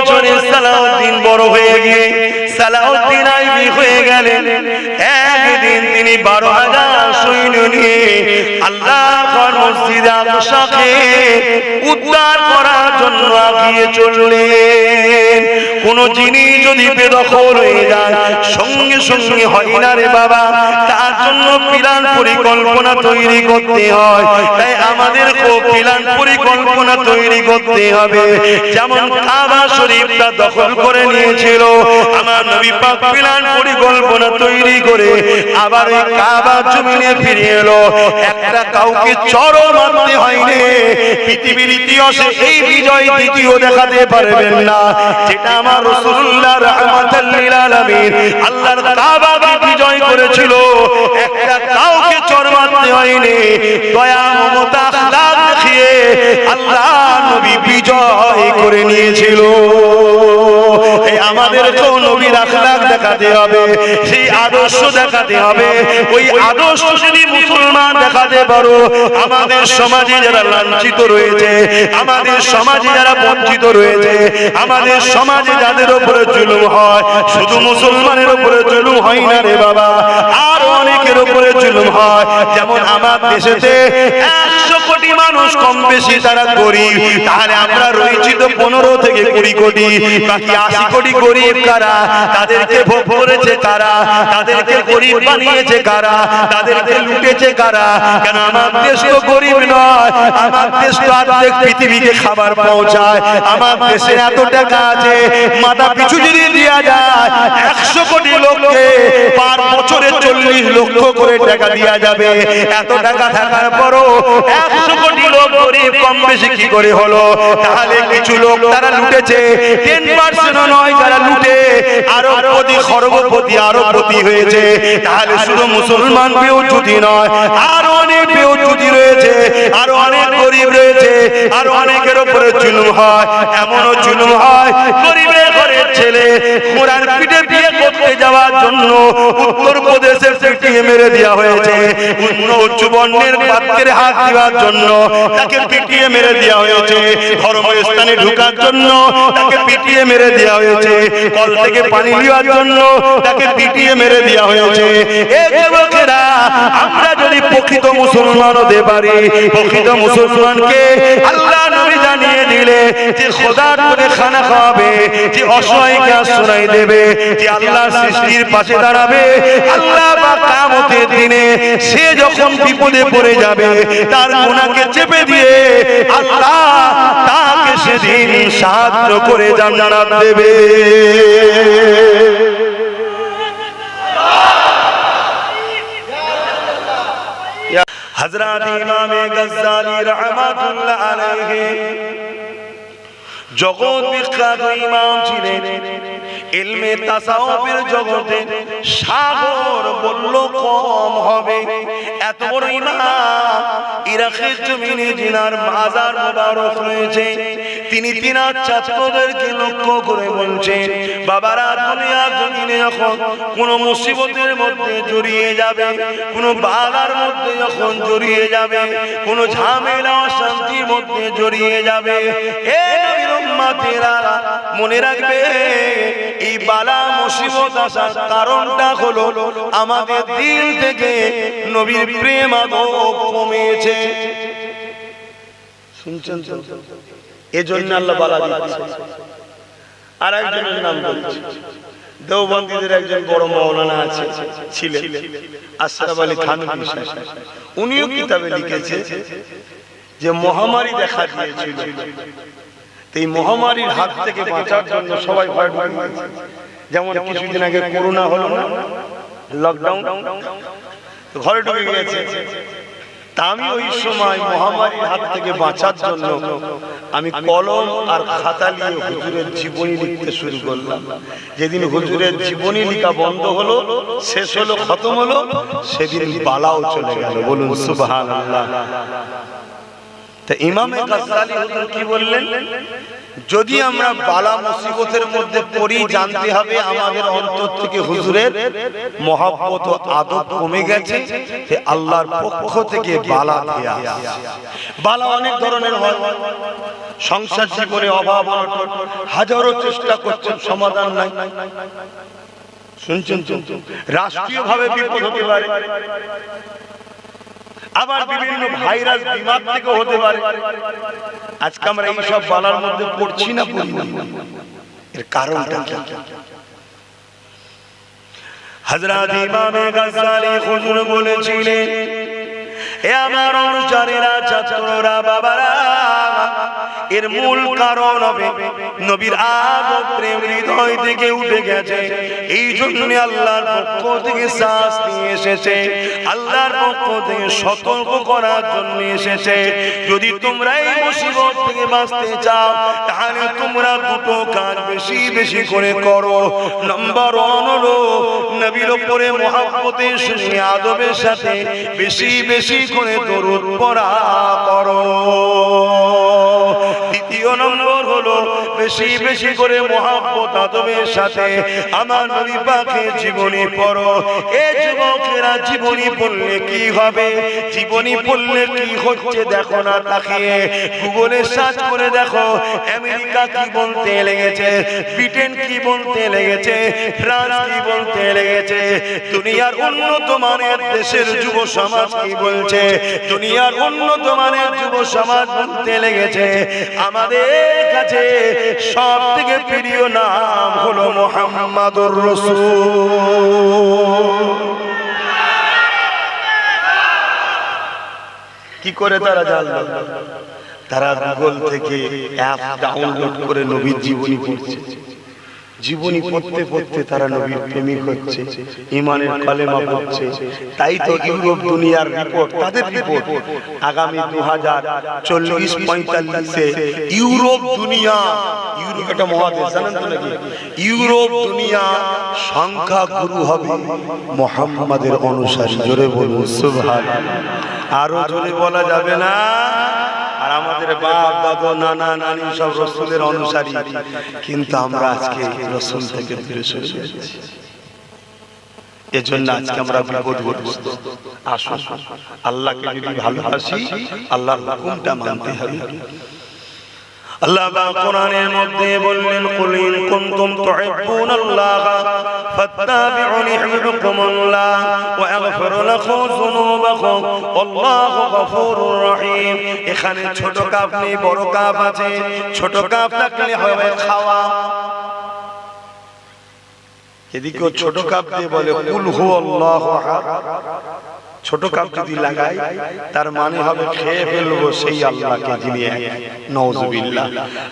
বছরে সালাউদ্দিন বড় হয়ে গিয়ে সালাউদ্দিন আইবি হয়ে গেলেন। একদিন তিনি 12,000 সৈন্য নিয়ে আল্লাহর মসজিদ আকসাকে উদ্ধার করার জন্য এগিয়ে চললেন। কোন জিনিস যদি বেদখল হয়ে যায় সঙ্গে সঙ্গে হয় না রে বাবা, তার জন্য প্ল্যান পরিকল্পনা তৈরি করতে হয়। তাই আমাদেরকেও প্ল্যান পরিকল্পনা তৈরি করতে হবে। যেমন কাবা শরীফটা দখল করে নিয়েছিল, আমার নবী পাক প্ল্যান পরিকল্পনা তৈরি করে আবার এই কাবা জমিনে ফিরে এলো। একটা কাউকে চড় মারতে হয়নি। পৃথিবীর ইতিহাসে এই বিজয় দ্বিতীয় দেখাতে পারবেন না, যেটা আমার রাসূলুল্লাহ রাহমাতাল লিল আলামিন আল্লাহর কাবাকে বিজয় করেছিল। একটা কাউকে চড় মারতে হয়নি। দয়া মমতা আখলাক দেখিয়ে আল্লাহ নবী বিজয় করে নিয়েছিল। এই আমাদেরকেও নবীর আখলাক দেখাতে হবে, সেই আদর্শ দেখাতে হবে। ওই আদর্শ যদি মুসলমান দেখাতে পারো, আমাদের সমাজে যারা লাঞ্ছিত রয়েছে, আমাদের সমাজে যারা বঞ্চিত রয়েছে, আমাদের সমাজে যাদের উপরে জুলুম হয়, শুধু মুসলমানের উপরে জুলুম হয় না রে বাবা, আর অনেকের উপরে জুলুম হয়। যেমন আমার দেশেতে 100 কোটি মানুষ কম বেশি তারা গরিব, তাহলে আমরা রয়েছি তো 15 থেকে 20 কোটি। বাকি 80 কোটি গরিব কারা? তাদেরকে ভোগ করেছে কারা? তাদেরকে গরিব বানিয়েছে কারা? তাদেরকে লুটেছে কারা? কেন আমার দেশ তো গরিব নয়, আমার দেশ তো অর্ধেক পৃথিবীকে খাবার পৌঁছায়। আমার দেশে এত টাকা আছে, মাথা পিছু যদি দেওয়া যায় 100 কোটি লোককে পার বছরে 40 লক্ষ করে টাকা দেওয়া যাবে। এত টাকা থাকার পরও 100 কোটি লোক গরিব কম বেশি কি করে হলো? তাহলে কিছু লোক তারা লুটেছে, 10% নয়, তারা লুটে আরো কোটি খরগপতি আরো পতি হয়েছে। তাহলে শুধু মুসলমান বেউজুতি নয়, আর অনেক বেউজুতি রয়েছে, আর অনেক গরিব রয়েছে, আর অনেকের উপরে জুলুম হয়। এমনও জুলুম হয় গরিবের ঘরের ছেলে ঘোড়ার পিঠে বিয়ে করতে যাওয়ার জন্য উত্তরপ্রদেশের পিটিয়ে মেরে দেওয়া হয়েছে। উচ্চ বর্ণের পাত্রের হাত দেওয়ার জন্য তাকে পিটিয়ে মেরে দেওয়া হয়েছে। ধর্মস্থানে ঢোকার জন্য তাকে পিটিয়ে মেরে দেওয়া হয়েছে। কল থেকে পানি নেওয়ার জন্য তাকে পিটিয়ে মেরে দেওয়া হয়েছে। এই যুবকেরা, আমরা যদি প্রকৃত মুসলমান হতে পারি, প্রকৃত মুসলমানকে আল্লাহ নবী জানিয়ে দিলে যে খোদার করে খানা খাওয়াবে, যে অসহায়কে আশ্রয় দেবে, যে আল্লাহ সৃষ্টির পাশে দাঁড়াবে, আল্লাহ বা কিয়ামতের দিনে সে যখন বিপদে পড়ে যাবে তার গুনাহকে চেপে দিয়ে আল্লাহ তাকে সেদিন সাহায্য করে জান্নাত দেবে। হযরত ইমাম গজ্জালী রাহমাতুল্লাহ আলাইহি জগৎ বিখ্যাত ইমাম ছিলেন। ইলমে তাসাউফের জগতে সাগর বলল কম হবে। এত বড় ইমাম, ইরাকের জমিনে জিনার মাজার মুবারক রয়েছে। তিনি তিনার ছাত্রদেরকে লক্ষ্য করে বলছেন, বাবারা, দুনিয়ার জমিনে যখন কোন মুসিবতের মধ্যে জড়িয়ে যাবে, কোন বালার মধ্যে যখন জড়িয়ে যাবে, কোন ঝামেলা অশান্তির মধ্যে জড়িয়ে যাবে, এ নবীর উম্মতেরা মনে রাখবে, এই বালা মুসিবত আসার কারণটা হলো আমাদের দিল থেকে নবীর প্রেম আদব কমেছে। শুনছেন? এজন্য আল্লাহ বালা দিচ্ছে। আর একজনের নাম বলছি, দেওবন্দিদের একজন বড় মাওলানা আছে, ছিলেন আশরাফ আলী থানভী সাহেব। উনিও কিতাবে লিখেছে যে মহামারী দেখা দিয়েছিল, এই মহামারীর হাত থেকে বাঁচার জন্য সবাই ভয় ভয় পাচ্ছে। যেমন কিছুদিন আগে করোনা হলো না, লকডাউন, ঘরে ঢুকে গেছে। তা আমি ওই সময় মহামারীর হাত থেকে বাঁচার জন্য আমি কলম আর খাতা নিয়ে হুজুরের জীবনী লিখতে শুরু করলাম। যেদিন হুজুরের জীবনী লেখা বন্ধ হলো, শেষ হলো, খতম হলো, সেদিন বালাও চলে গেল। বলুন সুবহানাল্লাহ। তা ইমামে গাজ্জালী হুজুর কি বললেন, যদি আমরা বালা মুসিবতের মধ্যে পড়ি, জানতে হবে আমাদের অন্তর থেকে হুজুরের মহব্বত ও আদব কমে গেছে, যে আল্লাহর পক্ষ থেকে বালা দেয়া। বালা অনেক ধরনের হয়, সংসার জীবনে অভাব অনটন, হাজারো চেষ্টা করছেন, সমাধান নাই। শুনছেন, রাষ্ট্রীয় ভাবে বিপদ হতে পারে, আবার বিভিন্ন ভাইরাস বিমার থেকে হতে পারে। আজকে আমরা এই সব বালার মধ্যে পড়ছি না, পড়ি না, এর কারণটা কি? হযরত ইমামে গাজ্জালী হুজুর বলেছিলেন, এ আমার অনুসারীরা, ছাত্ররা, বাবারা, এর মূল কারণ হবে নবীর আদব প্রেম হৃদয় থেকে উঠে গেছে। এই জন্য আল্লাহর পক্ষ থেকে শাস্তি এসেছে, আল্লাহর পক্ষ থেকে সতর্ক করার জন্য এসেছে। যদি তোমরা এই মুসিবত থেকে বাঁচতে চাও, তাহলে তোমরা দুটো কাজ বেশি বেশি করে করো। নাম্বার 1 হলো নবীর উপরে মহব্বতের সঙ্গে আদবের সাথে বেশি বেশি করে দরুদ পড়া করো। দ্বিতীয় নম্বর হলো বেশি বেশি করে মহব্বত আদবের সাথে আমার নবী পাকের জীবনী পড়ো। এই যুবকেরা, জীবনী পড়লে কি হবে, জীবনী পড়লে কি হচ্ছে দেখো না, তাকিয়ে গুগলে সার্চ করে দেখো। আমেরিকা কি বলতে লেগেছে, ব্রিটেন কি বলতে লেগেছে, ফ্রান্স কি বলতে লেগেছে, দুনিয়ার উন্নত মানের দেশের যুব সমাজ কি বলছে, দুনিয়ার উন্নত মানের যুব সমাজ বলতে লেগেছে। আমাদের কাছে সব থেকে প্রিয় নাম হলো মুহাম্মাদুর রাসূল। কি করে তারা জানলো? তারা গুগল থেকে অ্যাপ ডাউনলোড করে নবীর জীবনী পড়ছে। জীবনী পড়তে পড়তে তারা নবীর প্রেমিক হচ্ছে, ঈমানের কালেমা পড়ছে। তাই তো ইউরোপ দুনিয়ার রিপোর্ট, তাদের রিপোর্ট, আগামী 2040-45-এ ইউরোপ দুনিয়া, ইউরোপ একটা মহাদেশ জানেন তো নাকি, ইউরোপ দুনিয়া সংখ্যা গুরু হবে মুহাম্মাদের অনুসারী। জোরে বলুন সুবহানাল্লাহ। আরো জোরে বলা যাবে না? আর আমাদের বাপ দাদু নানা নানি সব রাসূলের অনুসারী, কিন্তু আমরা আজকে রাসূল থেকে দূরে সরে যাচ্ছি। এজন্য আজকে আমরা বিপদগ্রস্ত। আসুন, আল্লাহকে যদি ভালোবাসি, আল্লাহর হুকুমটা মানতে হবে। আল্লাহ পাক কোরআনের মধ্যে বললেন, কুল ইন কুনতুম তুহিব্বুনাল্লাহ ফাত্তাবিউনি ইউহিব্বুকুমুল্লাহ ওয়া ইয়াগফির লাকুম যুনুবাকুম আল্লাহু গফুরুর রহিম। এখানে ছোট কাফ নেই, বড় কাফ আছে। ছোট কাফ থাকলে হবে খাওয়া, এদিকেও ছোট কাফ দিয়ে বলে কুল হুয়াল্লাহু আহাদ। ছোট কাপ যদি লাগাই তার মানে হবে খেয়ে ফেলবো সেই আল্লাহকে যিনি এক, নাউজুবিল্লাহ।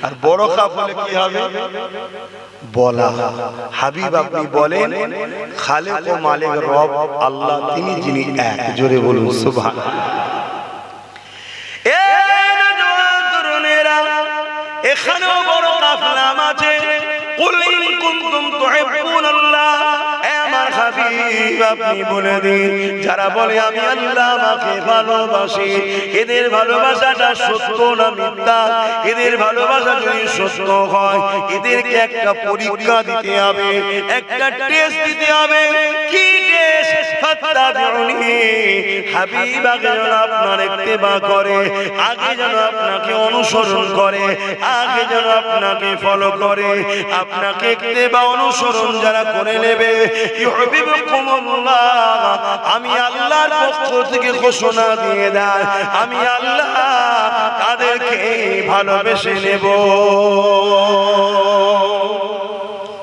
আর বড় কাপ হলে কি হবে? বলা। হাবিব আপনি বলেন, খালেক ও মালিক রব আল্লাহ, তিনি যিনি এক। জোরে বলুন সুবহানাল্লাহ। এখানেও বড় কাপ নাম আছে, কুল ইন কুনতুম তুহিব্বুনাল্লাহ। আমার হাবিব আপনি বলে দিন, যারা বলে আমি আল্লাহ আমাকে ভালোবাসি, এদের ভালোবাসাটা সত্য না মিথ্যা? এদের ভালোবাসা যদি সত্য হয়, এদেরকে একটা পরীক্ষা দিতে হবে, একটা টেস্ট দিতে হবে। কি টেস্ট? ফাত্তাবিউনি। হাবিব আগে যেন আপনার ইত্তেবা করে, আগে যেন আপনাকে অনুসরণ করে, আগে যেন আপনাকে ফলো করে। আপনাকে ইত্তেবা অনুসরণ যারা করে নেবে, ইউহিব্বুকুমুল্লাহ, আমি আল্লাহর পক্ষ থেকে ঘোষণা দিয়ে দেয়, আমি আল্লাহ তাদেরকে ভালোবেসে নেব।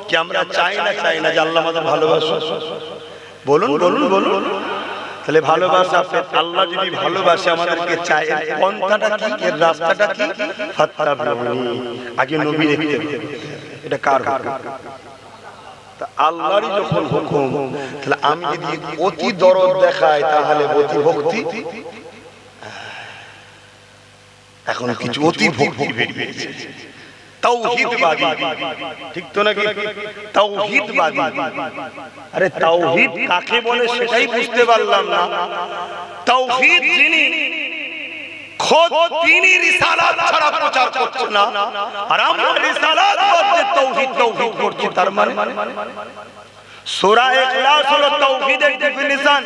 কি আমরা চাই না যে আল্লাহ আমাদের ভালোবাসে? বলুন বলুন বলুন। তাহলে ভালোবাসা, আল্লাহ যদি ভালোবাসে আমাদেরকে চায়, পন্থাটা কি, এর রাস্তাটা কি? ফাত্তাবিউনি। আগে নবী দেখতে হবে, এটা কার হুকুম? আল্লাহরই যখন হুকুম, তাহলে আমি যদি অতি দরদ দেখাই তাহলে অতি ভক্তি। এখন কিছু অতি ভক্তি বেরিয়েছে, তাওহীদবাদী, ঠিক তো নাকি? তাওহীদবাদী। আরে তাওহীদ কাকে বলে সেটাই বুঝতে পারলাম না। তাওহীদ যিনি খোদ তিনি রিসালাত ছাড়া প্রচার করছেন না, আর আমরা রিসালাত বলতে তাওহীদ তাওহীদ করছি। তার মানে সূরা ইখলাস হলো তাওহীদের ডেফিনিশন।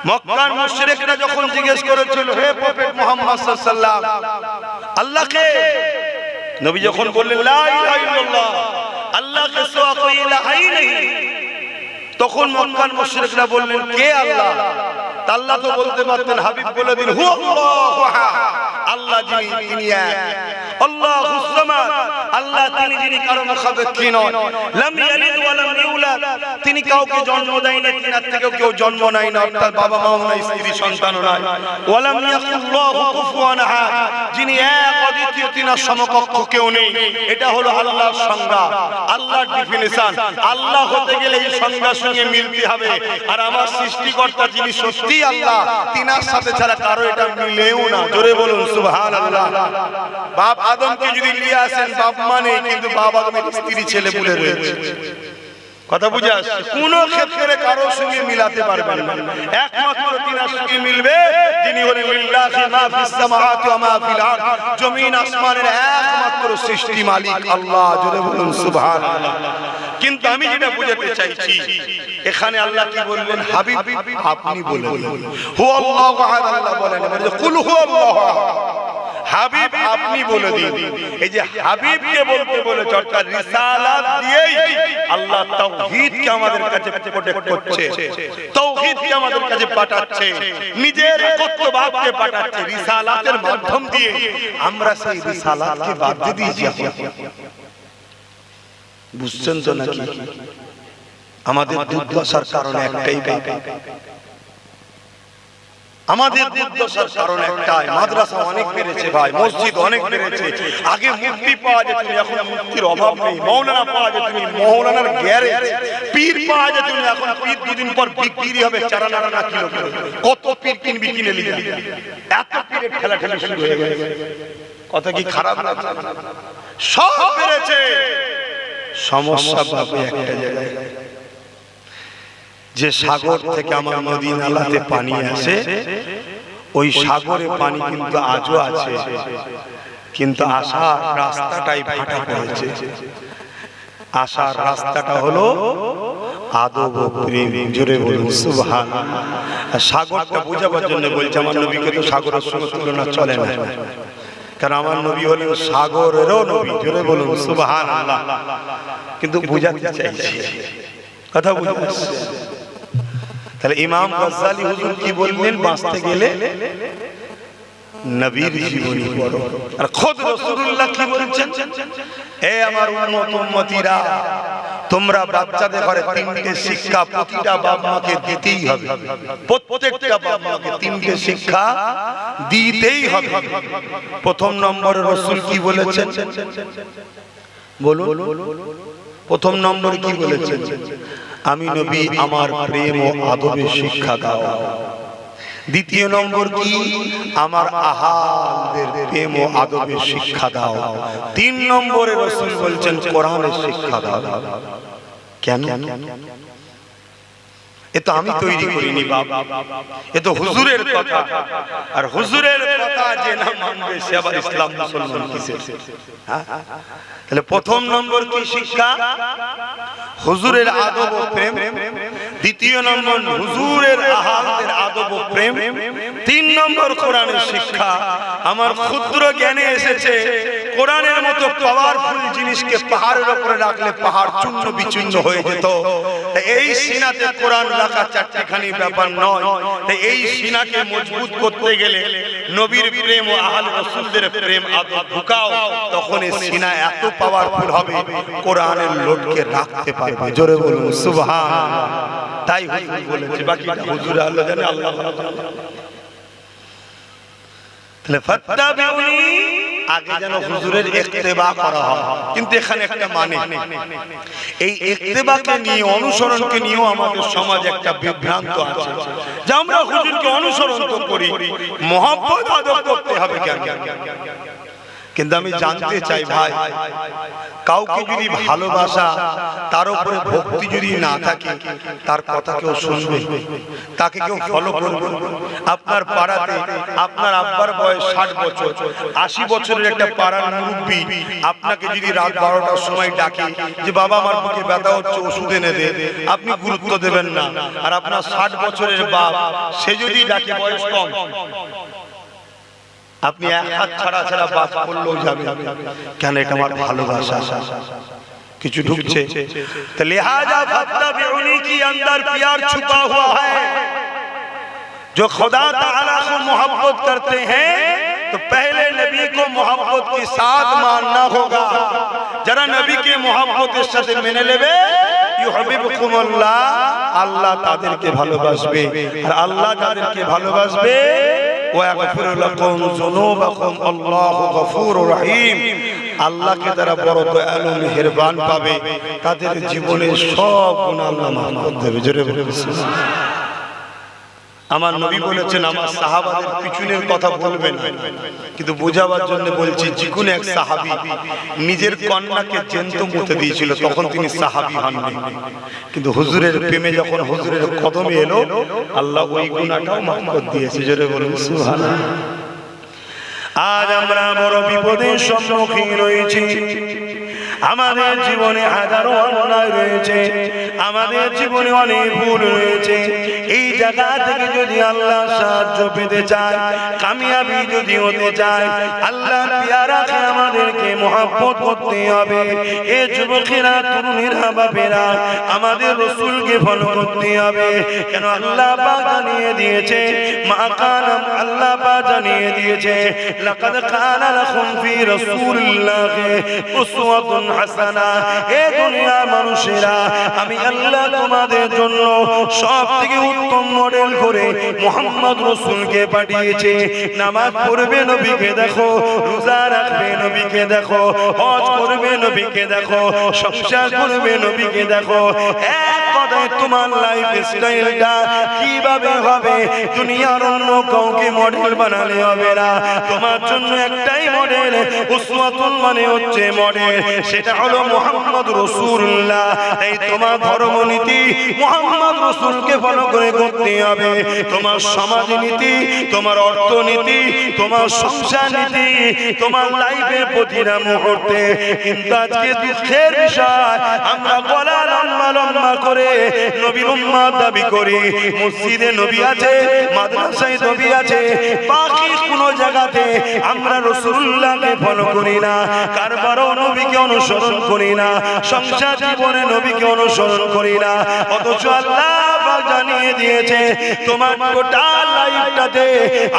মক্কার মুশরিকরা যখন জিজ্ঞেস করেছিল, হে প্রফেট মুহাম্মদ সাল্লাল্লাহু আলাইহি ওয়াসাল্লাম, আল্লাহকে, নবী যখন বললেন লা ইলাহা ইল্লাল্লাহ, আল্লাহকে সিওয়া কোই ইলাহাই নেই, তখন মক্কার মুশরিকরা বললেন কে আল্লাহ? আল্লাহ তো বলতে পারতেন, হাবিব বলে দিন হু আল্লাহু আহাদ, আল্লাহ যিনি তিনি এক, আল্লাহুস সামাদ, আল্লাহ তিনি যিনি কারো মুখাপেক্ষী নন, লাম ইয়ালিদ ওয়া লাম ইউলাদ, তিনি কাউকে জন্ম দেয়নি, তিনার থেকেও কেউ জন্ম নেয় না, অর্থাৎ বাবা মাও নাই, স্ত্রী সন্তানও নাই। ওয়া লাম ইয়াকুল্লাহু কুফুয়ান আহাদ, যিনি এক অদ্বিতীয়, তিনার সমকক্ষ কেউ নেই। এটা হলো আল্লাহর সংজ্ঞা, আল্লাহর ডেফিনিশন। আল্লাহ হতে গেলে এই সংজ্ঞার সঙ্গে মিলতে হবে। আর আমার সৃষ্টিকর্তা যিনি সত্যি আল্লাহ, তিনার সাথে ছাড়া কারো এটা মিলেও না। জোরে বলুন সুবহানাল্লাহ। বাপ আদমকে যদি নিয়ে আসেন, বাপ মানে, কিন্তু বাপ আদমের স্ত্রী ছেলে বলে রয়েছে। কথা বুঝে আসছে? কোন ক্ষেত্রে কারো সঙ্গে মিলাতে পারবেন না, একমাত্র তিনার সঙ্গে মিলবে যিনি হলেন লিল্লাহি মা ফিস সামাওয়াতি ওয়া মা ফিল আরদ, জমিন আসমানের একমাত্র সৃষ্টি মালিক আল্লাহ। জোরে বলুন সুবহানাল্লাহ। কিন্তু আমি যেটা বুঝাতে চাইছি, এখানে আল্লাহ কি বললেন? হাবিব আপনি বলেন হু আল্লাহু আহাদ, আল্লাহ বলেন কুল হু আল্লাহু আহাদ, হাবিব আপনি বলে দিন। এই যে হাবিবকে বলতে বলেছে, অর্থাৎ রিসালাত দিয়েই আল্লাহ তাওহীদকে আমাদের কাছে প্রোটেক্ট করছে, তাওহীদকে আমাদের কাছে পাঠাচ্ছে, নিজের একত্ববাদকে পাঠাচ্ছে। রিসালাতের মাধ্যম দিয়ে আমরা সেই রিসালাতকে বাদ দিয়ে দিয়েছি। বুঝছেন তো নাকি? আমাদের দুর্দশার কারণ একটাই, আমাদের দুর্দশার কারণ একটাই, মাদ্রাসা অনেক বেড়েছে ভাই, মসজিদ অনেক বেড়েছে। আগে মুফতি পাওয়া যেত, এখন মুফতির অভাব নেই। মাওলানা পাওয়া যেত, মাওলানার গ্যারেজ। পীর পাওয়া যেত, এখন পীর দুদিন পর বিক্রি হবে 4 আনা কিলো করে। কত পীর কিনবি, কিনে নিবি, এত পীরের ঠেলাঠেলি শুরু হয়ে গেছে। কথা কি খারাপ না? সব বেড়েছে। সমস্যা পাবে একটা জায়গায়, যে সাগর থেকে আমার নদী নালাতে পানি আসে, ওই সাগরে পানি কিন্তু আজও আছে, কিন্তু আসার রাস্তাটাই ভাটা পড়েছে। আসার রাস্তাটা হলো আদব ও প্রেম। জোরে বলুন সুবহানাল্লাহ। সাগরটা বোঝাবার জন্য বলছে, আমার নবীকে তো সাগরের সঙ্গে তুলনা চলে না, কারণ আমার নবী হলেন সাগরেরও নবী। জোরে বলুন সুবহানাল্লাহ। কিন্তু বুঝাতে চাইছি, কথা বুঝতে। তাহলে ইমাম গাজ্জালী হুজুর কি বললেন? বাঁচতে গেলে নবীর জীবনী পড়ো। আর খোদ রাসূলুল্লাহ কি বলছেন? হে আমার উম্মত উম্মতিরা, তোমরা বাচ্চাদের ঘরে 3টে শিক্ষা প্রতিটা বাপ মাকে দিতেই হবে। প্রত্যেকটা বাপ মাকে 3টে শিক্ষা দিতেই হবে। প্রথম নম্বরে রাসূল কি বলেছেন? বলুন, প্রথম নম্বরে কি বলেছেন? আমি নবী, আমার প্রেম ও আদবের শিক্ষা দাও। দ্বিতীয় নম্বর কি? আমার আহালদের প্রেম ও আদবের শিক্ষা দাও। 3 নম্বরে রাসূল বলছেন কোরআনের শিক্ষা দাও। কেন? এ তো আমি তৈরি করিনি বাবা, এ তো হুজুরের কথা। আর হুজুরের কথা যে না মানবে সে আবার ইসলাম মুসলমান কিসের? তাহলে প্রথম নম্বর কি শিক্ষা? হুজুরের আদব ও প্রেম। দ্বিতীয় নম্বর হুজুরের আহালদের আদব ও প্রেম। 3 নম্বর কোরআনের শিক্ষা। আমার ক্ষুদ্র জ্ঞানে এসেছে, কোরআনের মতো পাওয়ারফুল জিনিসকে পাহাড়ের উপরে রাখলে পাহাড় চূর্ণ বিচূর্ণ হয়ে যেত। এই সিনাতে কোরআন রাখা চারটিখানি ব্যাপার নয়। এই সিনাকে মজবুত করতে গেলে নবীর প্রেম ও আহলে রাসূলদের প্রেম আদব ঢুকাও, তখন এই সিনা এত পাওয়ারফুল হবে, কোরআনের লোডকে রাখতে পারবে। জোরে বলুন সুবহানাল্লাহ। তাই হুজুর বলেছে, বাকিটা হুজুর আল্লাহ জানে, আল্লাহ ভালো জানে। তাহলে ফাত্তাবিউনি, আগে যেন হুজুরের ইত্তেবা করা হয়। কিন্তু এখানে একটা মানে, এই ইত্তেবাকে নিয়ে, অনুসরণকে নিয়েও আমাদের সমাজ একটা বিভ্রান্ত আছে, যে আমরা হুজুরকে অনুসরণ তো করি, মহব্বত আদব করতে হবে কেন? কিন্তু আমি জানতে চাই ভাই, কাউকে যদি ভালোবাসা তার উপরে ভক্তি যদি না থাকে, তার কথা কেউ শুনবে? তাকে কেউ ফলো করবে? আপনার পাড়াতে আপনার আব্বার বয়স 60 বছর, 80 বছরের একটা পাড়ার মুরব্বী আপনাকে যদি রাত 12টার সময় ডাকে যে বাবা আমার বুকে ব্যথা হচ্ছে, ওষুধ এনে দে, আপনি গুরুত্ব দেবেন না। আর আপনার 60 বছরের বাপ সে যদি ডাকে, বয়স কম, আপনি এক হাত ছাড়া ছাড়া বাস করলেও যাবে। কেন? এটা আমার ভালোবাসা। কিছু ঢুকছে তো লিহাজা ফাত্তাবিউনি কি अंदर प्यार छुपा हुआ है। जो खुदा ताला को मोहब्बत करते हैं तो पहले नबी को मोहब्बत के साथ मानना होगा। जरा नबी के मोहब्बत के साथ मेने लेबे, युहिब्बुकुमुल्लाह, আল্লাহ তাদেরকে ভালোবাসবে। আর আল্লাহ যাদেরকে ভালোবাসবে, ওয়াগফির লাকুম যুনুবাকুম, আল্লাহু গফুরুর রহিম, আল্লাহকে তারা বড় দয়ালু মেহেরবান পাবে, তাদের জীবনের সব গুনাহ আল্লাহ মাফ করে দেবে। জোরে বলুন সুবহানাল্লাহ। আমার নবী বলেছেন আমার সাহাবাদের পিছনের কথা বলবেন, কিন্তু বোঝাবার জন্য বলছি, যে কোন এক সাহাবী নিজের কন্যাকে জ্যান্ত মুতে দিয়েছিল, তখন তিনি সাহাবী হননি, কিন্তু হুজুরের প্রেমে যখন হুজুরের কদমে এলো, আল্লাহ ওই গুনাহটাও মাফ করে দিয়েছে। জোরে বলুন সুবহানাল্লাহ। আজ আমরা বড় বিপদের সম্মুখীন রয়েছি। আমাদের জীবনে হাজারো অন্যায় রয়েছে, আমাদের জীবনে অনেক ভুল রয়েছে। এই জায়গা থেকে যদি আল্লাহ সাহায্য পেতে চায়, কামিয়াবি যদি হতে চায়, আল্লাহ পিয়ারাকে আমাদেরকে মহব্বত করতে হবে। এ যুবকেরা, তরুণেরা, বাপেরা, আমাদের রাসূলকে ফলো করতে হবে। কেন? আল্লাহ পাক জানিয়ে দিয়েছে, মা কানা, আল্লাহ পাক জানিয়ে দিয়েছে, লাকাদ কানা লাকুম ফি রাসূলিল্লাহি উসওয়াতুন হাসানা। এ দুনিয়ার মানুষেরা, আমি আল্লাহ তোমাদের জন্য সবথেকে উত্তম মডেল করে মুহাম্মদ রাসূলকে পাঠিয়েছে। নামাজ পড়বে নবীকে দেখো, রোজা রাখবে নবীকে দেখো, হজ করবে নবীকে দেখো, সংসার করবে নবীকে দেখো। এক কথায় তোমার লাইফ স্টাইলটা কিভাবে হবে, দুনিয়ার অন্য কাউকে মডেল বানালে হবে না। তোমার জন্য একটাই মডেল, উসওয়াতুন মানে হচ্ছে মডেল, সেটা হলো মুহাম্মদ রাসূলুল্লাহ। এই তোমার ধর্মনীতি মুহাম্মদ রাসূলকে ফলো করে করতে হবে। তোমার সমাজনীতি, তোমার অর্থনীতি, তোমার সংসার নীতি, তোমার লাইফের প্রতিটা মুহূর্তে। কিন্তু আজকে দুঃখের বিষয়, আমরা গলা লম্বা লম্বা করে নবীর উম্মত দাবি করি। মসজিদে নবী আছে, মাদ্রাসায় নবী আছে, বাকি কোনো জায়গাতে আমরা রাসূলুল্লাহকে ফলো করি না, কারবারও নবীকে অনুসরণ করি না, সংসার জীবনে নবীকে অনুসরণ করি না। অথচ আল্লাহ পাক জানিয়ে দিয়েছে, তোমার টোটাল লাইফটাতে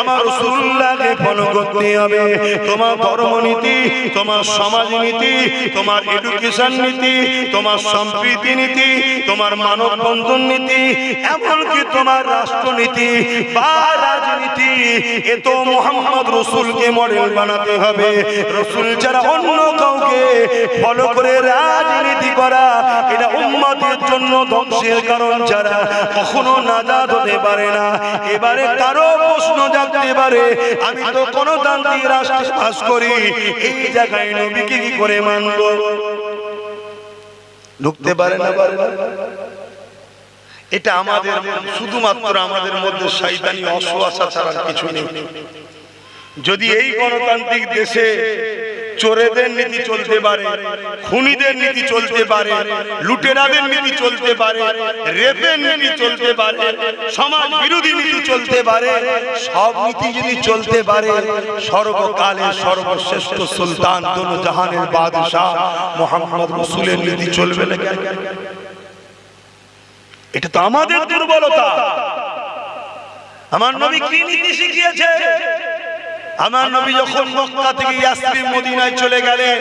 আমার রাসূলুল্লাহকে ফলো করতে হবে। তোমার ধর্মনীতি, তোমার সমাজনীতি, তোমার এডুকেশন নীতি, তোমার সম্প্রীতি নীতি, তোমার মানব বন্ধন নীতি, এমনকি তোমার রাষ্ট্রনীতি বা রাজনীতি, এ তো মুহাম্মদ রাসূলকে মডেল বানাতে হবে। রাসূল ছাড়া অন্য কাউকে ফলো করে রাজনীতি করা, এটা উম্মতের জন্য ধ্বংসের কারণ ছাড়া কখনো নাজাত হতে পারে না। এবারে কারো প্রশ্ন জাগতে পারে, আমি তো গণতান্ত্রিক রাষ্ট্রে বাস করি, এই জায়গায় নবীকে কি করে মানব? ঢুকতে পারে না, পারে না। এটা আমাদের শুধুমাত্র আমাদের মধ্যে শয়তানি অসুয়াশা ছাড়া কিছু নেই। যদি এই গণতান্ত্রিক দেশে চোরেদের নীতি চলতে পারে, খুনিদের নীতি চলতে পারে, লুটেরাদের নীতি চলতে পারে, রেপের নীতি চলতে পারে, সমাজ বিরোধী নীতি চলতে পারে, সব নীতি যদি চলতে পারে, সর্বকালের সর্বশ্রেষ্ঠ সুলতান, দোনো জাহানের বাদশাহ মুহাম্মদ রাসূলের নীতি চলবে না কেন? এটা তো আমাদের দুর্বলতা। আমার নবী কি নীতি শিখিয়েছে? আমার নবী যখন মক্কা থেকে ইয়াসরিব মদিনায় চলে গেলেন,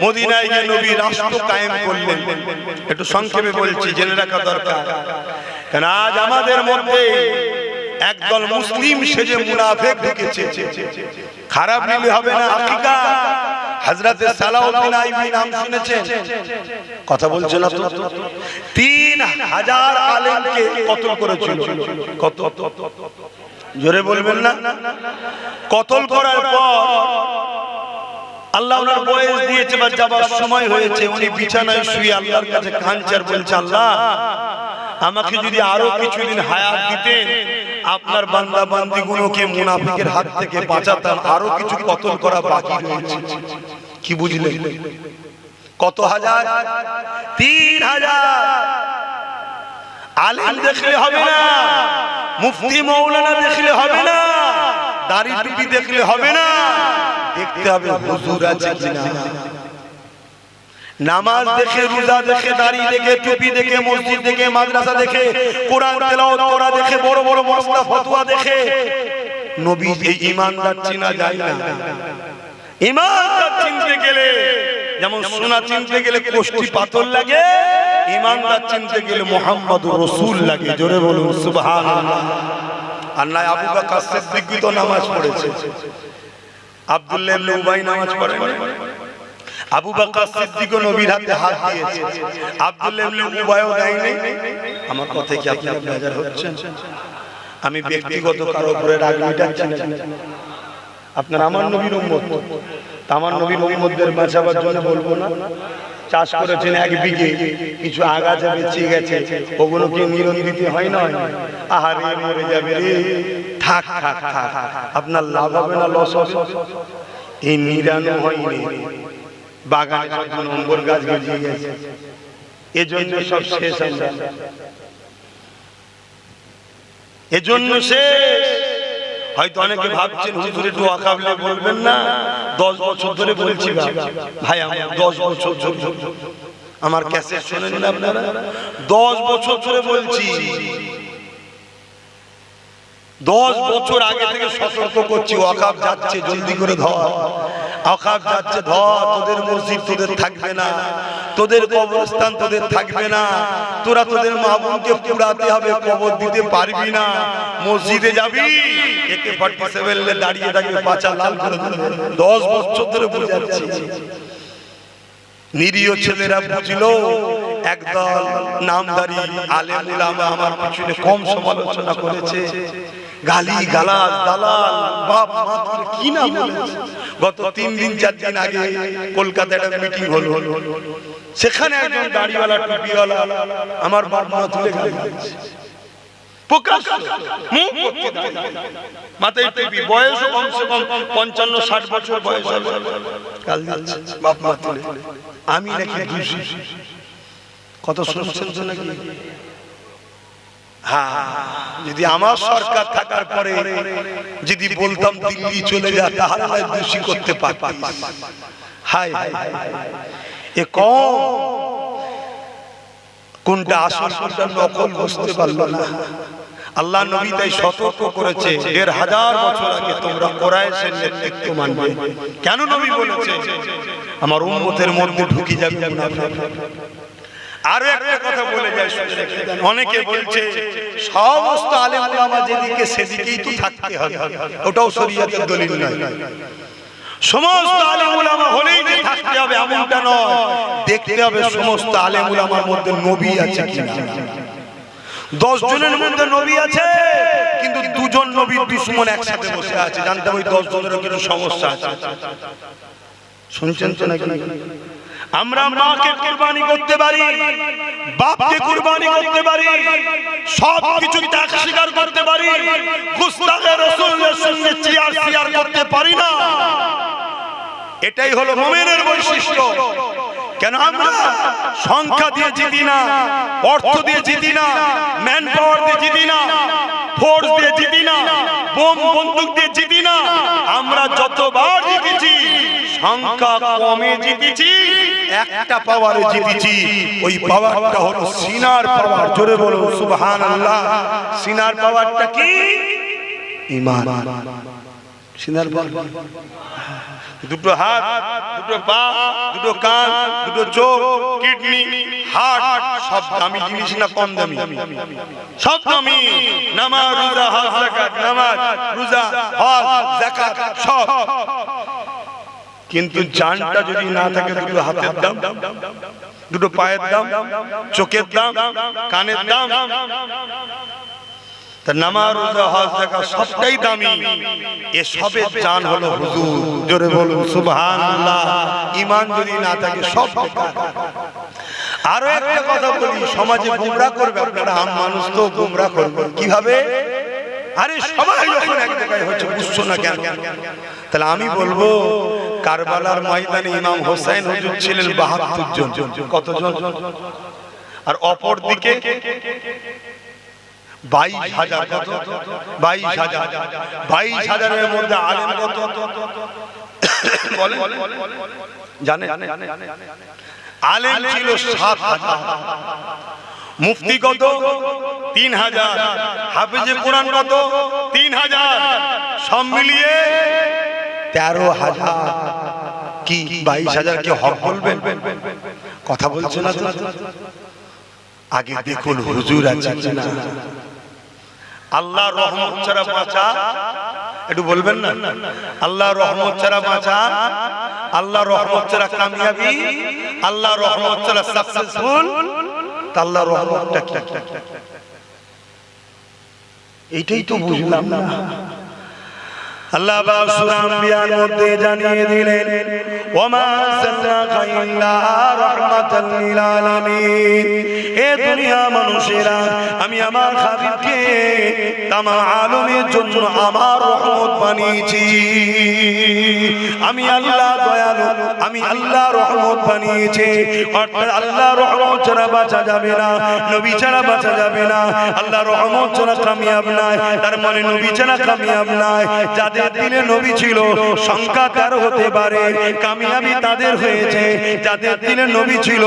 মদিনায় গিয়ে নবী রাষ্ট্র কায়েম করলেন। একটু সংক্ষেপে বলছি, জেনে রাখা দরকার। কারণ আজ আমাদের মধ্যে একদল মুসলিম সেজে মুনাফিক ঢুকেছে। খারাপ নিলে হবে না। হাকিকা হযরতে সালাউদ্দিন আইবি নাম শুনেছেন? কথা বলছেন না তো? 3000 আলেমকে কতল করেছিল। কত? জোরে বলবেন না? কতল করার পর আল্লাহ ওনার বয়স দিয়েছে বা যাবার সময় হয়েছে, উনি বিছানায় শুয়ে আল্লাহর কাছে কাঁদছেন, বলছে আল্লাহ আমাকে যদি আরো কিছুদিন হায়াত দিতেন, আপনার বান্দা বান্দিগুলোকে মুনাফিকের হাত থেকে বাঁচাতাম, আরো কিছু কতল করা বাকি রয়েছে। কি বুঝলেন? কত হাজার? 3000। আলেম দেখলে হবে না, মুফতি মৌলানা দেখলে হবে না, দাড়ি টুপি দেখলে হবে না, দেখতে হবে হুজুর আছে কিনা। নামাজ দেখে, রোজা দেখে, দাড়ি দেখে, টুপি দেখে, মসজিদ দেখে, মাদ্রাসা দেখে, কোরআন তেলাওয়াত করা দেখে, বড় বড় মাসলা ফতোয়া দেখে নবী এই ঈমানদার চিনা যায় না। ঈমানদার চিনতে গেলে যেমন সোনা চিনতে গেলে কোষ্ঠী পাথর লাগে, ঈমানদার চিনতে গেলে মুহাম্মদুর রাসূল লাগে। জোরে বলুন সুবহানাল্লাহ। আর না আবু বকর সিদ্দিক তো নামাজ পড়েছে, আব্দুল্লাহ ইবনে উবাই নামাজ পড়ে না। আবু বকর সিদ্দিক নবীর হাতে হাত দিয়েছে, আব্দুল্লাহ ইবনে উবাইও দেয়নি। আমার কথা কি আপনি বাজার হচ্ছেন? আমি ব্যক্তিগত কারো উপরে রাগ মিটাচ্ছি না। আপনার আমার নবীর উম্মত, আমার নবীর উম্মতদের বাঁচাবার জন্য বলবো না। চাষ করেছেন 1 বিঘে, কিছু আগাছা বেঁচে গেছে, ওগুলোকে নিরন দিতে হয় না? আহারে মরে যাবে রে, থাক থাক থাক, আপনার লাভ হবে না লস হবে? এই নিরানো হয়নি, বাগানে কত নম্বর গাছ গজিয়ে গেছে, এজন্য সব শেষ। আমরা এজন্য শেষ। হয়তো অনেকে ভাবছেন হুজুর একটু ওয়াকাবলে বলবেন না, 10 বছর ধরে বলছি ভাই, আমার 10 বছর আমার ক্যাসেট শুনেন না আপনারা? 10 বছর ধরে বলছি, 10 বছর আগে থেকে সতর্ক করছি, ওয়াকাব যাচ্ছে, জলদি করে ধর, ওয়াকাব যাচ্ছে ধর, তোদের মসজিদ তোদের থাকবে না, তোদের কবরস্থান তোদের থাকবে না, তোরা তোদের মা বোনকে পুরাতে হবে, কবর দিতে পারবি না, মসজিদে যাবি AK-47 দাঁড়িয়ে থাকবে, পাছা লাল করে দেবে। 10 বছর ধরে বুঝাচ্ছি। নিরীহ ছেলেরা বুঝলো, একদল নামধারী আলেম উলামা আমার পিছনে কম সমালোচনা করেছে, গালি গালাজ দালাল বাপ মা কি না বলেছে। গত 3 দিন 4 দিন আগে কলকাতায় একটা মিটিং হলো, সেখানে একজন দাড়িওয়ালা টুপিওয়ালা আমার বাপ মা তুলে গালি দিয়েছে, প্রকাশ মুখ করতে মাথায় টুপি, বয়স কমসে কম 55-60 বছর বয়স হবে, গালি দিচ্ছে বাপ মা তুলে। আমি নাকি দোষী? কত শুনছেন তো নাকি? হ্যাঁ, যদি আমার সরকার থাকার পরে যদি বলতাম দিল্লি চলে যা, তাহলে দোষী করতে পারতাম। হাই হাই, এ কম, কোনটা আসল কোনটা নকল বুঝতে পারলো না। আল্লাহ নবী তাই সতর্ক করেছে, 1500 বছর আগে তোমরা কুরাইশের নেতৃত্ব মানবে। কেন নবী বলেছে? আমার উম্মতের মধ্যে ঢুকে যাবে মুনাফিক। আরো একটা কথা বলে যায়, অনেকে বলছে সমস্ত আলেম উলামা যেদিকে সেদিকেই তো থাকতে হবে, ওটাও শরীয়তের দলিল নয়। সমস্ত আলেম উলামা হলেই যে থাকতে হবে এমনটা নয়, দেখতে হবে সমস্ত আলেম উলামার মধ্যে নবী আছে কিনা। 10 জনের মধ্যে নবী আছে, কিন্তু 2 জন নবীর দুশমন একসাথে বসে আছে, জানতে হবে 10 জনের কিছু সমস্যা আছে। শুনছেন তো নাকি? আমরা মাকে কুরবানি করতে পারি, বাপকে কুরবানি করতে পারি, সব কিছু ত্যাগ স্বীকার করতে পারি, গুস্তাখে রাসূলের সঙ্গে চিয়ার করতে পারি না। এটাই হলো মুমিনের বৈশিষ্ট্য। কেন আমরা সংখ্যা দিয়ে জিতি না, অর্থ দিয়ে জিতি না, ম্যান পাওয়ার দিয়ে জিতি না, ফোর্স দিয়ে জিতি না, বোম বন্দুক দিয়ে জিতি না। আমরা যতবার জিতেছি সংখ্যা কমে জিতেছি, একটা পাওয়ারে জিতেছি। ওই পাওয়ারটা হলো সিনার পাওয়ার। জোরে বলুন সুবহানাল্লাহ। সিনার পাওয়ারটা কি? ঈমান। সিনার পাওয়ার দুটো হাত, দুটো পা, দুটো কান, দুটো চোখ, কিডনি, হার্ট, সব দামি জিনিস না কম দামি? সব দামি। নামাজ, রোজা, হজ, যাকাত, নামাজ, রোজা, হজ, যাকাত সব। কিন্তু জানটা যদি না থাকে, দুটো হাতের দাম, দুটো পায়ের দাম, চোখের দাম, কানের দাম, তা নামাজ রোজা হজ যাকাত সবটাই দামি, এ সবের জান হলো হুজুর। জোরে বলুন সুবহানাল্লাহ। ঈমান যদি না থাকে সব বেকার। আরো একটা কথা বলি, সমাজে গোমরাহ করবে আপনারা, আম মানুষ তো গোমরাহ করবে কিভাবে? আরে সবাই যখন এক জায়গায় হচ্ছে বুঝছো না কেন? তাহলে আমি বলবো কারবালার ময়দানে ইমাম হোসেন হুজুর ছিলেন ৭২ জন। কতজন? আর অপর দিকে ২২,০০০। কত? ২২,০০০। ২২,০০০-এর মধ্যে আলেম কত বলেন? জানেন? আলেম ছিল ৭,০০০। মুফতি কত? ৩,০০০। হাফেজে কোরআন কত? ৩,০০০। সব মিলিয়ে ১৩,০০০। কি ২২,০০০ কে হক বলবেন? কথা বলছে না তো। আগে দেখুন হুজুর আছে কিনা। আল্লাহর রহমত ছাড়া বাঁচা, একটু বলবেন না? আল্লাহর রহমত ছাড়া বাঁচা, আল্লাহর রহমত ছাড়া কামিয়াবি, আল্লাহর রহমত ছাড়া সাকসেসফুল। আল্লাহর রহমতটা কি? এইটাই তো বুঝলাম না। আল্লাহ পাক সূরা আম্বিয়ার মধ্যে জানিয়ে দিলেন, ওমা আরসালনাকা ইল্লা রাহমাতাল লিল আলামিন। এ দুনিয়া মানুষেরা, আমি আমার হাবিবকে তাম আলমের জন্য আমার রহমত বানিয়েছি। আমি আল্লাহ দয়ালু, আমি আল্লাহ রহমত বানিয়েছি। অর্থাৎ আল্লাহ রহমত ছাড়া বাঁচা যাবে না, নবী ছাড়া বাঁচা যাবে না। আল্লাহ রহমত ছাড়া কামিয়াব নাই, তার মানে নবী ছাড়া কামিয়াব নাই। যাদের দিলে নবী ছিল সংখ্যা ১৩ হতে পারে, কামিয়াবি তাদের হয়েছে। যাদের দিলে নবী ছিল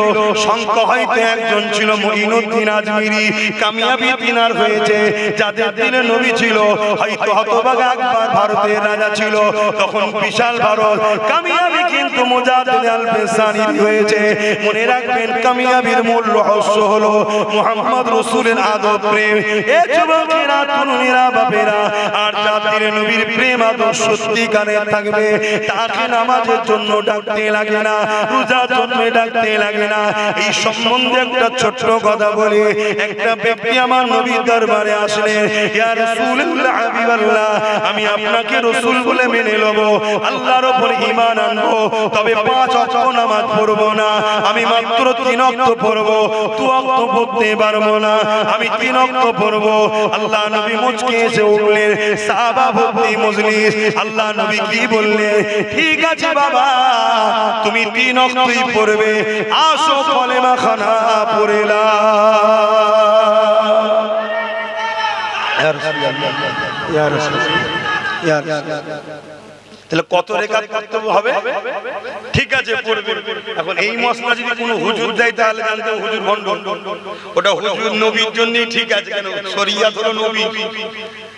সংখ্যা হয়তো একজন ছিল মুঈনুদ্দিন আজমিরি, কামিয়াবি তিনার হয়েছে। যাদের দিলে নবী ছিল হয়তো হতভাগা আকবর ভারতের রাজা ছিল, তখন বিশাল ভারত, কামিয়াবি কিন্তু মুজাদ্দিদ আল-ফিসানি হয়েছে। মনে রাখবেন কামিয়াবির মূল রহস্য হলো মুহাম্মদ রাসূলের আদব প্রেম। এ যুবকেরা, তরুণীরা, বাপেরা, আর যাদের নবীর প্রেম আদর্শ সত্যিকারের থাকবে, তাকে নামাজের জন্য ডাকতে লাগে না, রোজার জন্য ডাকতে লাগে না। এই সম্বন্ধে একটা ছোট্ট কথা বলি। একটা ব্যক্তি আমার নবীর দরবারে আসলেন, ইয়া রাসূলুল্লাহ, হাবিবাল্লাহ, আমি আপনাকে রাসূল বলে মেনে নেব, আল্লাহর উপর ঈমান আনবো, তবে ৫ ওয়াক্ত নামাজ পড়বো না, আমি মাত্র ৩ ওয়াক্ত পড়বো, ২ ওয়াক্ত পড়তে পারবো না, আমি ৩ ওয়াক্ত পড়বো। আল্লাহ নবী মুচকে এসে উঠলেন, সাহাবা ভর্তি মজলিস। আল্লাহ নবী কি বললেন? ঠিক আছে বাবা, তুমি ৩ ওয়াক্তই পড়বে, আসো কলেমা খানা পড়ে নাও। ইয়া রাসূলুল্লাহ, ইয়া রাসূলুল্লাহ, ইয়া রাসূলুল্লাহ। তাহলে কত রেকাত করতে হবে? ঠিক আছে পড়বে। এখন এই মশলা যদি কোনো হুজুর দেয় তাহলে জানতে হুজুর ভণ্ড। ওটা হুজুর নবীর জন্যই ঠিক আছে, কেন শরীয়ত হলো নবী।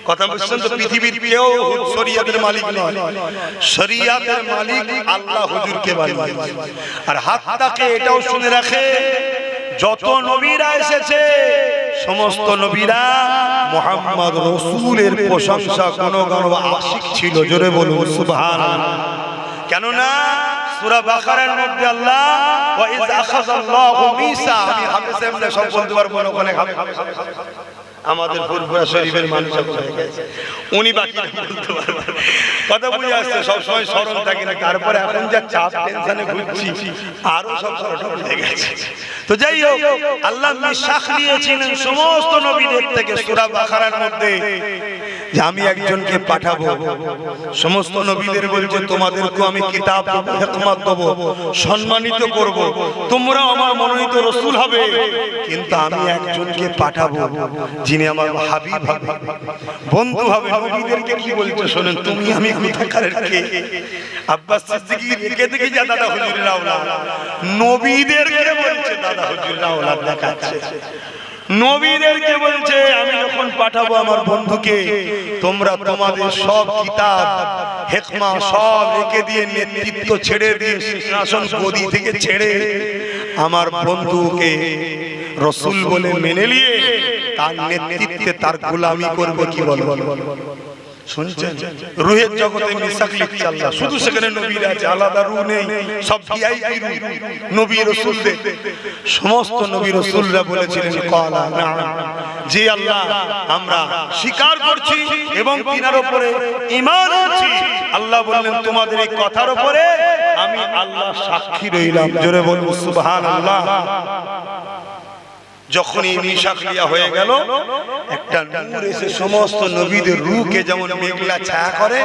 কথা বুঝছেন তো? পৃথিবীর কেউ শরীয়তের মালিক নয়, শরীয়তের মালিক আল্লাহ হুজুরকে বানিয়ে। আর হাতটাকে এটাও শুনে রাখে, যত নবীরা এসেছে সমস্ত নবীরা মুহাম্মদ রাসূলের প্রশংসা গুণগান আশিক ছিল। জোরে বলুন সুবহানাল্লাহ। কেননা সূরা বাকারার মধ্যে আল্লাহ ওয়া ইয আখাযাল্লাহু মিসা, আমি হাফেজ এমনি সব বলতে পারবো না, ওখানে আমাদের ফুরফুরা শরীফের মানুষ হয়ে গেছে, উনি বাকি বলতে পারবেন। কথা বুঝে আসছে, সব সময় স্মরণ থাকে না। তারপরে এখন যা চাপ টেনশনে ঘুরছি, আরো সব স্মরণ হয়ে গেছে। তো যাই হোক, আল্লাহ মিশাখ নিয়েছিলেন সমস্ত নবীদের থেকে সূরা বাকারার মধ্যে, যে আমি একজনকে পাঠাবো। সমস্ত নবীদের বলছে তোমাদেরকে আমি কিতাব দেব, হিকমত দেব, সম্মানিত করব, তোমরা আমার মনোনীত রাসূল হবে। কিন্তু আমি একজনকে পাঠাবো যিনি আমার হাবিব হবে, বন্ধু হবে। নবীদেরকে কি বলছে শোনেন, তুমি আমি কোথাকারের কে? আব্বাস সিদ্দিকী রেখে থেকে যা দাদা হুজুরের আওলাদ, নবীদেরকে বলছে দাদা হুজুরের আওলাদ দেখাচ্ছে। নবীদেরকে বলছে আমি যখন পাঠাবো আমার বন্ধুকে, তোমরা তোমাদের সব কিতাব হিকমা সব রেখে দিয়ে, নেতৃত্ব ছেড়ে দিয়ে, সিংহাসন গদি থেকে ছেড়ে আমার বন্ধুকে রাসূল বলে মেনে নিয়ে তার নেতৃত্বে তার গোলামি করবে। কি বল? শুনছেন রুহের জগতে মিসাক লিখছে আল্লাহ, শুধু সেখানে নবীর আছে, আলাদা রূহ নেই, সব ভিআইপি রূহ। নবী রাসূলদের সমস্ত নবী রাসূলরা বলেছিলেন ক্বালা নাআম, জি আল্লাহ আমরা স্বীকার করছি এবং তিনার উপরে ঈমান আনছি। আল্লাহ বললেন তোমাদের এই কথার উপরে আমি আল্লাহ সাক্ষী রইলাম। জোরে বলুন সুবহানাল্লাহ। যখনই মিশাক লিয়া হয়ে গেল, একটা নূর এসে সমস্ত নবীদের রূহকে যেমন মেঘলা ছায়া করে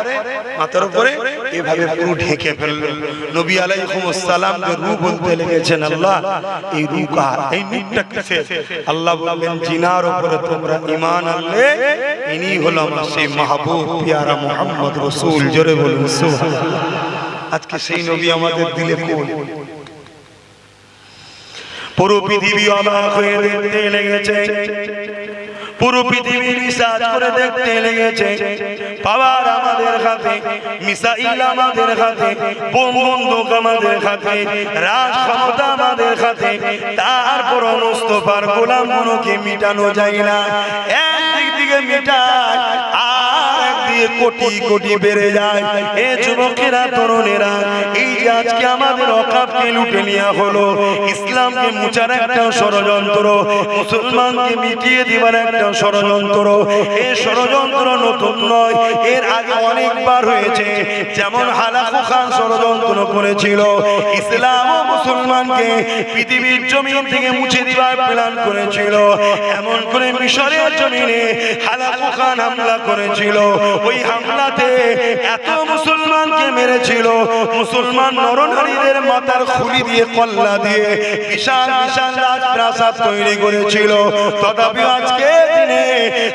মাথার উপরে, এভাবে পুরো ঢেকে ফেললো। নবী আলাইহিস সালামদের রূহ বলতে লেগেছেন আল্লাহ এই রূহ কার, এই নূরটা কিসের? আল্লাহ বললেন জিনার উপরে তোমরা ঈমান আনলে ইনি হলো আমার সেই মাহবুব পিয়ারা মুহাম্মদ রাসূল। জোরে বলুন সুবহানাল্লাহ। আজকে সেই নবী আমাদের দিলে কোন? পুরো পৃথিবী অবাক হয়ে দেখতে লেগেছে, পুরো পৃথিবী রিসার্চ করে দেখতে লেগেছে। পাওয়ার আমাদের হাতে, মিসাইল আমাদের হাতে, বোম বন্দুক আমাদের হাতে, রাজ ক্ষমতা আমাদের হাতে, তারপর মুস্তাফার গোলামগুলোকে মিটানো যায় না। একদিক থেকে মিটায় আর একদিকে কোটি কোটি বেড়ে যায়। এ যুবকেরা, তরুণেরা, এই যে আজকে আমাদের অকাপকে লুটে নেওয়া হলো, ইসলামকে মুছার একটা ষড়যন্ত্র, মুসলমানকে মিটিয়ে দিবার একটা ষড়যন্ত্র। এই ষড়যন্ত্র নতুন নয়, এর আগে অনেকবার হয়েছে। যেমন হালাকু খান ষড়যন্ত্র করেছিল, ইসলাম ও মুসলমানকে পৃথিবীর জমিন থেকে মুছে দিবার প্ল্যান করেছিল। এমন করে মিশরের জমিনে হালাকু খান হামলা করেছিল। ওই হামলাতে এত মুসলমানকে মেরেছিল, মুসলমান নরনারীদের মাথার খুলি দিয়ে, কল্লা দিয়ে বিশাল বিশাল রাজপ্রাসাদ তৈরি করেছিল। তথাপি আজকে দিনে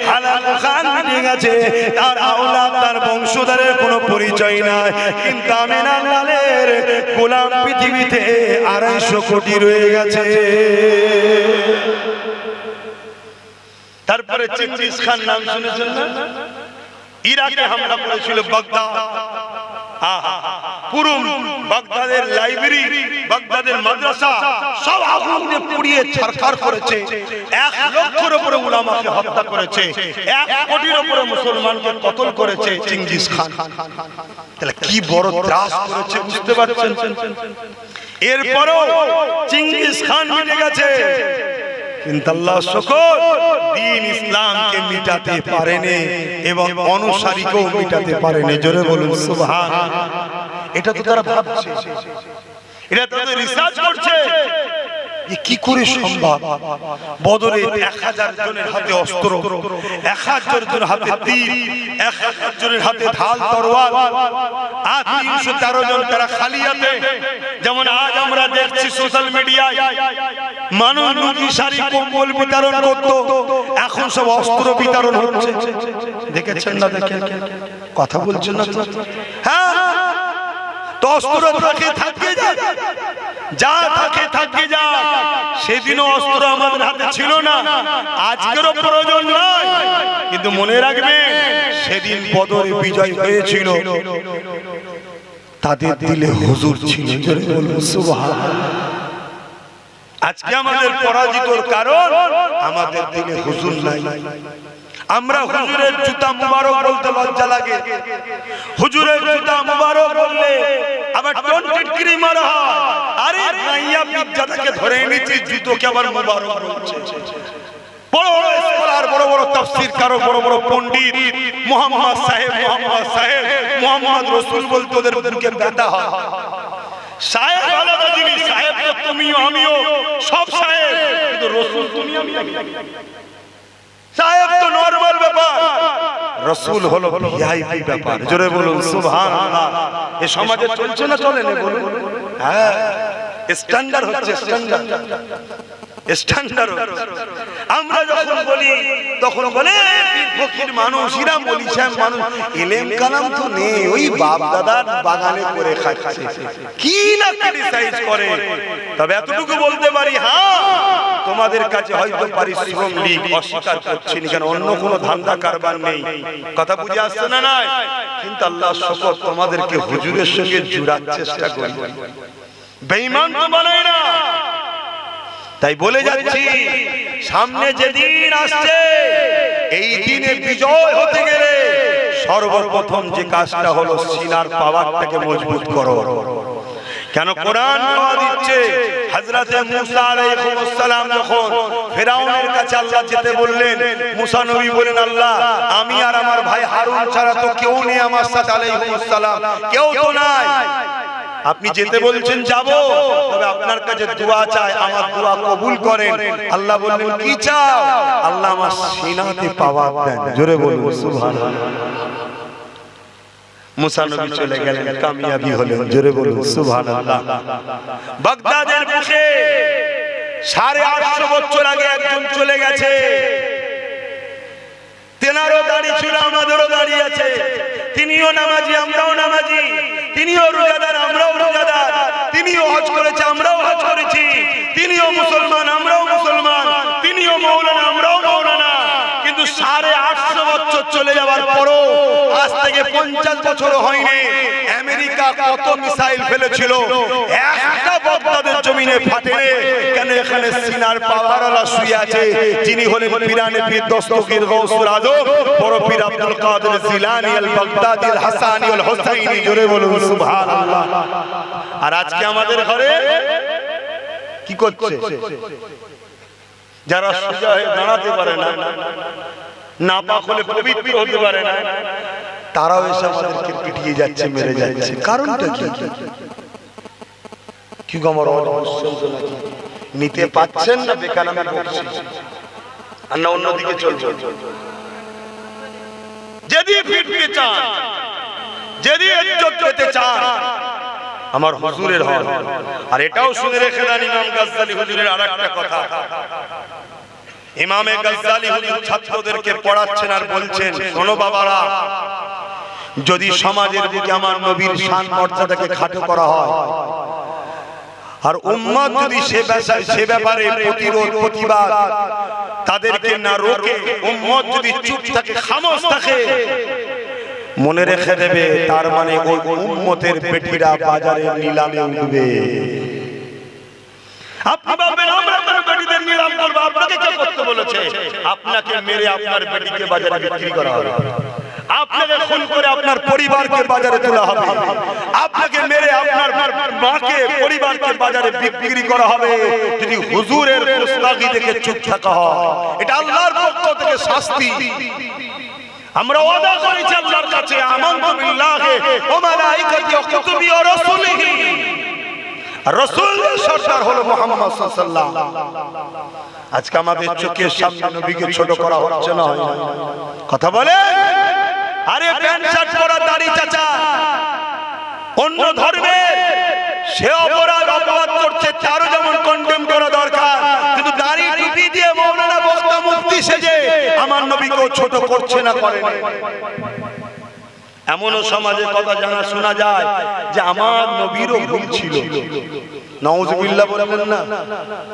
হালাকু খান মিটে গেছে, তার আওলাদ, তার বংশধরের কোনো পরিচয় নাই। কিন্তু আমিনার লালের গোলাম পৃথিবীতে 250 কোটি রয়ে গেছে। তারপরে চেঙ্গিস খান নাম শুনেছেন না? ইরাকে হামলা করেছিল বাগদাদ। পুরো বাগদাদের লাইব্রেরি, বাগদাদের মাদ্রাসা সব আগুন দিয়ে পুড়িয়ে ছারখার করেছে। 1 লক্ষের উপরে উলামাকে হত্যা করেছে, 1 কোটির উপরে মুসলমানকে কতল করেছে চেঙ্গিস খান। তাহলে কি বড় ত্রাস করেছে বুঝতে পারছেন? এরপরও চেঙ্গিস খান মিটে গেছে, কিন্তু আল্লাহ শুকর দ্বীন ইসলামকে মিটাতে পারেনি এবং অনুসারীকেও মিটাতে পারেনি। জোরে বলুন সুবহানাল্লাহ। এটা তো তারা ভাবছে, এটা তাদের রিসার্চ করছে, কি করে সম্ভব? বদরে 1000 জনের হাতে অস্ত্র, 1000 জনের হাতে তীর, 1000 জনের হাতে ঢাল তরোয়াল, আর 313 জন তারা খালি হাতে। যেমন আজ আমরা দেখছি সোশ্যাল মিডিয়ায় মানুষ লুঙ্গি, শাড়ি, কম্বল বিতরণ করতো, এখন সব অস্ত্র বিতরণ হচ্ছে। দেখেছেন না? দেখেন, কথা বলছেন না তো? হ্যাঁ, তো অস্ত্র থাকে যা থাকে থাকে যা। সেদিনও অস্ত্র আমাদের হাতে ছিল না, আজকেরও প্রয়োজন নয়। কিন্তু মনে রাখবে, সেদিন বদরে বিজয় হয়েছিল, তাদের দিলে হুজুর ছিল। জোরে বলুন সুবহানাল্লাহ। আজকে আমাদের পরাজিতর কারণ আমাদের দিলে হুজুর নাই। আমরা হুজুরের জুতা মুবারক বলতে লজ্জা লাগে। হুজুরের জুতা মুবারক বললে আবার টনটিটকিরি মারা হয়। আরে মাইয়া পিজ্জাটাকে ধরে এনেছি, জুতোকে আবার মুবারক বলছে। বড় বড় স্কলার, বড় বড় তাফসীরকার, বড় বড় পণ্ডিত, মুহাম্মদ সাহেব, মুহাম্মদ সাহেব, মুহাম্মদ রাসূল বলতে ওদের বুকে ব্যথা হয়। সাহেব আলাদা জিনিস, সাহেব তো তুমিও আমিও সব সাহেব, কিন্তু রাসূল তুমি আমি। সাহেব তো নরমাল ব্যাপার, রাসূল হলো ভিআইপি ব্যাপার। জোরে বলুন সুবহানাল্লাহ। এই সমাজে চলছে না, চলে না? বলুন। হ্যাঁ, স্ট্যান্ডার্ড হচ্ছে, স্ট্যান্ডার্ড। আমরা যখন বলি তখন বলে ফকির মানুষ, ইরাম বলিছেন মানুষ, ইলম কালাম তো নেই, ওই বাপ দাদার বাগানে করে খাচ্ছে, কি না ক্রিটিসাইজ করে। তবে এতটুকু বলতে পারি, হ্যাঁ তোমাদের কাছে হয়তো পারিশ্রম লিগ অস্বীকার করছি না, কারণ অন্য কোনো ধান্দা কারবার নেই। কথা বুঝে আসছে না? নাই। কিন্তু আল্লাহ শুকর তোমাদেরকে হুজুরের সঙ্গে জুড়ার চেষ্টা করি, বেঈমান তো বানাই না। তাই বলে যাচ্ছি, সামনে যে দিন আসছে, এই দিনে বিজয় হতে গেলে সর্বপ্রথম যে কাজটা হলো সিনার পাওয়ারটাকে মজবুত করো। কেন কোরআন দাওয়া দিচ্ছে হযরত মুসা আলাইহিস সালাম যখন ফিরাউনের কাছে আল্লাহ যেতে বললেন, মুসা নবী বলেন, আল্লাহ আমি আর আমার ভাই হারুন ছাড়া তো কেউ নেই আমার সাথে আলাইহিস সালাম, কেউ তো নাই, আপনি যেতে বলছেন যাব, তবে আপনার কাছে দোয়া চাই, আমার দোয়া কবুল করেন। আল্লাহ বললেন কি চাও? আল্লাহ আমার সিনাতে পাওয়ার দেন। জোরে বলুন সুবহানাল্লাহ। মুসা নবী চলে গেলেন, কামিয়াবি হলেন। জোরে বলুন সুবহানাল্লাহ। বাগদাদের বুকে 850 বছর আগে একজন চলে গেছে, তেনারও দাড়ি ছিল, আমাদেরও দাড়ি আছে, তিনিও নামাজি আমরাও নামাজি, তিনিও রোজাদার আমরাও রোজাদার, তিনিও হজ করেছে আমরাও হজ করেছি, তিনিও মুসলমান আমরাও মুসলমান, তিনিও মাওলানা আমরাও মাওলানা। কিন্তু 850 বছর চলে যাওয়ার পরও আজ থেকে 50 বছর হয়নি, আমেরিকা কত মিসাইল ফেলেছিল, একটা বাগদাদের জমিনে ফাটেনি কেন? এখানে সিনার পাওয়ারওয়ালা শুয়ে আছে, যিনি হলেন পিরানে পীর দস্তগীর গৌসুল আজম বড় পীর আব্দুল কাদের জিলানী আল বাগদাদি আল হাসানী আল হুসাইনি। জোরে বলুন সুবহানাল্লাহ। আর আজকে আমাদের ঘরে কি করছে? যারা সোজা হয়ে দাঁড়াতে পারে না, নাপাক হলে পবিত্র হতে পারে না, তারাও এসে আমাদেরকে পিটিয়ে যাচ্ছে, মেরে যাচ্ছে। কারণটা কি? কি আমার নিতে পাচ্ছেন না? বেকার আমি বলছি, আর না অন্যদিকে চলছে। যদি ফিরতে চান, যদি ইজ্জত পেতে চান, আমার হুজুরের হন। আর এটাও শুনে রেখে দেন ইমাম গাজ্জালী হুজুরের আরেকটা কথা। ইমামে গাজ্জালী হুজুর ছাত্রদেরকে পড়াচ্ছেন আর বলছেন, শোনো বাবারা, যদি সমাজের বুকে আমার নবীর শান মর্যাদাকে খাটো করা হয়, আর উম্মত যদি সে ব্যাপারে প্রতিরোধ প্রতিবাদ তাদেরকে না রোকে, উম্মত যদি চুপ থাকে, খামোশ থাকে, মনে রেখে দেবে তার মানে ওই উম্মতের বেটিরা বাজারে নিলামে উঠবে। আপনি ভাববেন আমরা আপনার বেটিদের নিলাম করব, আপনাকে কে করতে বলেছে? আপনাকে মেরে আপনার বেটিকে বাজারে বিক্রি করা হবে, আপনাকে খুন করে আপনার পরিবারকে বাজারে তোলা হবে, আপনাকে মেরে আপনার মাকে পরিবারকে বাজারে বিক্রি করা হবে যদি হুজুরের গোস্তাখি থেকে চুপ থাকা হয়। এটা আল্লাহর পক্ষ থেকে শাস্তি। আমরা ওয়াদা করেছি আল্লাহর কাছে, আমানতু বিল্লাহি ওয়া মালাইকাতিহি ওয়া কুতুবিহি ওয়া রাসূলিহি। রাসূল সরদার হলো মুহাম্মদ সাল্লাল্লাহু আলাইহি ওয়াসাল্লাম। আজকে আমাদের চোখের সামনে নবীকে ছোট করা হচ্ছে না, কথা বলে। আরে প্যান্ট শার্ট পরা দাড়ি চাচা অন্য ধর্মের, সে অপরাধ অপরাধ করছে, তারও যেমন কন্ডেম করা দরকার, কিন্তু দাড়ি টুপি দিয়ে মাওলানা বক্তা মুফতি সেজে আমার নবীকেও ছোট করছে না, করে না। এমনও সমাজে কথা জানা শোনা যায় যে আমার নবীরও ভুল ছিল। নাউজুবিল্লাহ বলবেন না,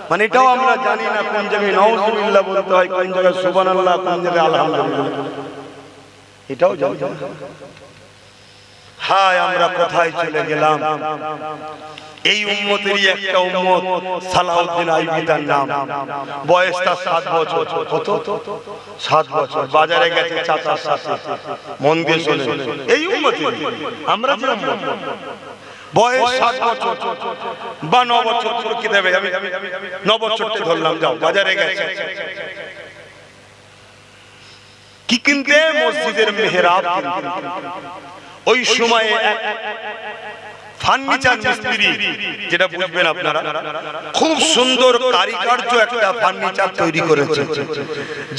মানে এটাও আমরা জানি না কোন জায়গায় নাউজুবিল্লাহ বলতে হয়, কোন জায়গায় সুবহানাল্লাহ, কোন জায়গায় আলহামদুলিল্লাহ, এটাও জানি না। হায় আমরা কোথায় চলে গেলাম। এই উম্মতেরই একটা উম্মত সালাউদ্দিন আইয়ুবী তার নাম, বয়স তার 7 বছর। কত? 7 বছর। বাজারে গেছে চাচার সাথে, মন দিয়ে শুনে, এই উম্মতেরই আমরা যে উম্মত, বয়স 7 বছর বা 9 বছর, কি দেবে, আমি 9 বছরটা ধরলাম, যাও বাজারে গেছে কি কিনতে? মসজিদের মেহরাব কিনতে। ওই সময়ে ফার্নিচার মিস্ত্রি, যেটা বুঝবেন আপনারা, খুব সুন্দর কারিকার্য একটা ফার্নিচার তৈরি করেছে,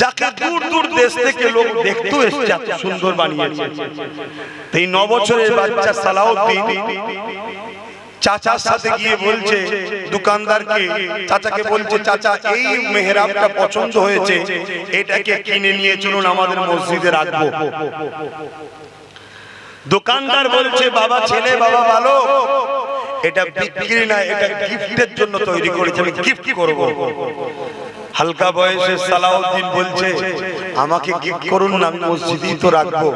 যাকে দূর দূর দেশ থেকে লোক দেখতে এসেছে, এত সুন্দর বানিয়েছে। এই 9 বছরের বাচ্চা সালাউদ্দিন চাচার সাথে গিয়ে বলছে দোকানদারকে, চাচাকে বলছে, চাচা এই মেহরাবটা পছন্দ হয়েছে, এটাকে কিনে নিয়ে চলুন আমাদের মসজিদে রাখবো। দোকানদার বলছে, বাবা ছেলে, বাবা ভালো, এটা বিক্রি না, এটা গিফটের জন্য তৈরি করেছে, আমি গিফট করব। হালকা বয়সে সালাউদ্দিন বলছে আমাকে গিফট করুন না, আমি মসজিদেই তো রাখবো।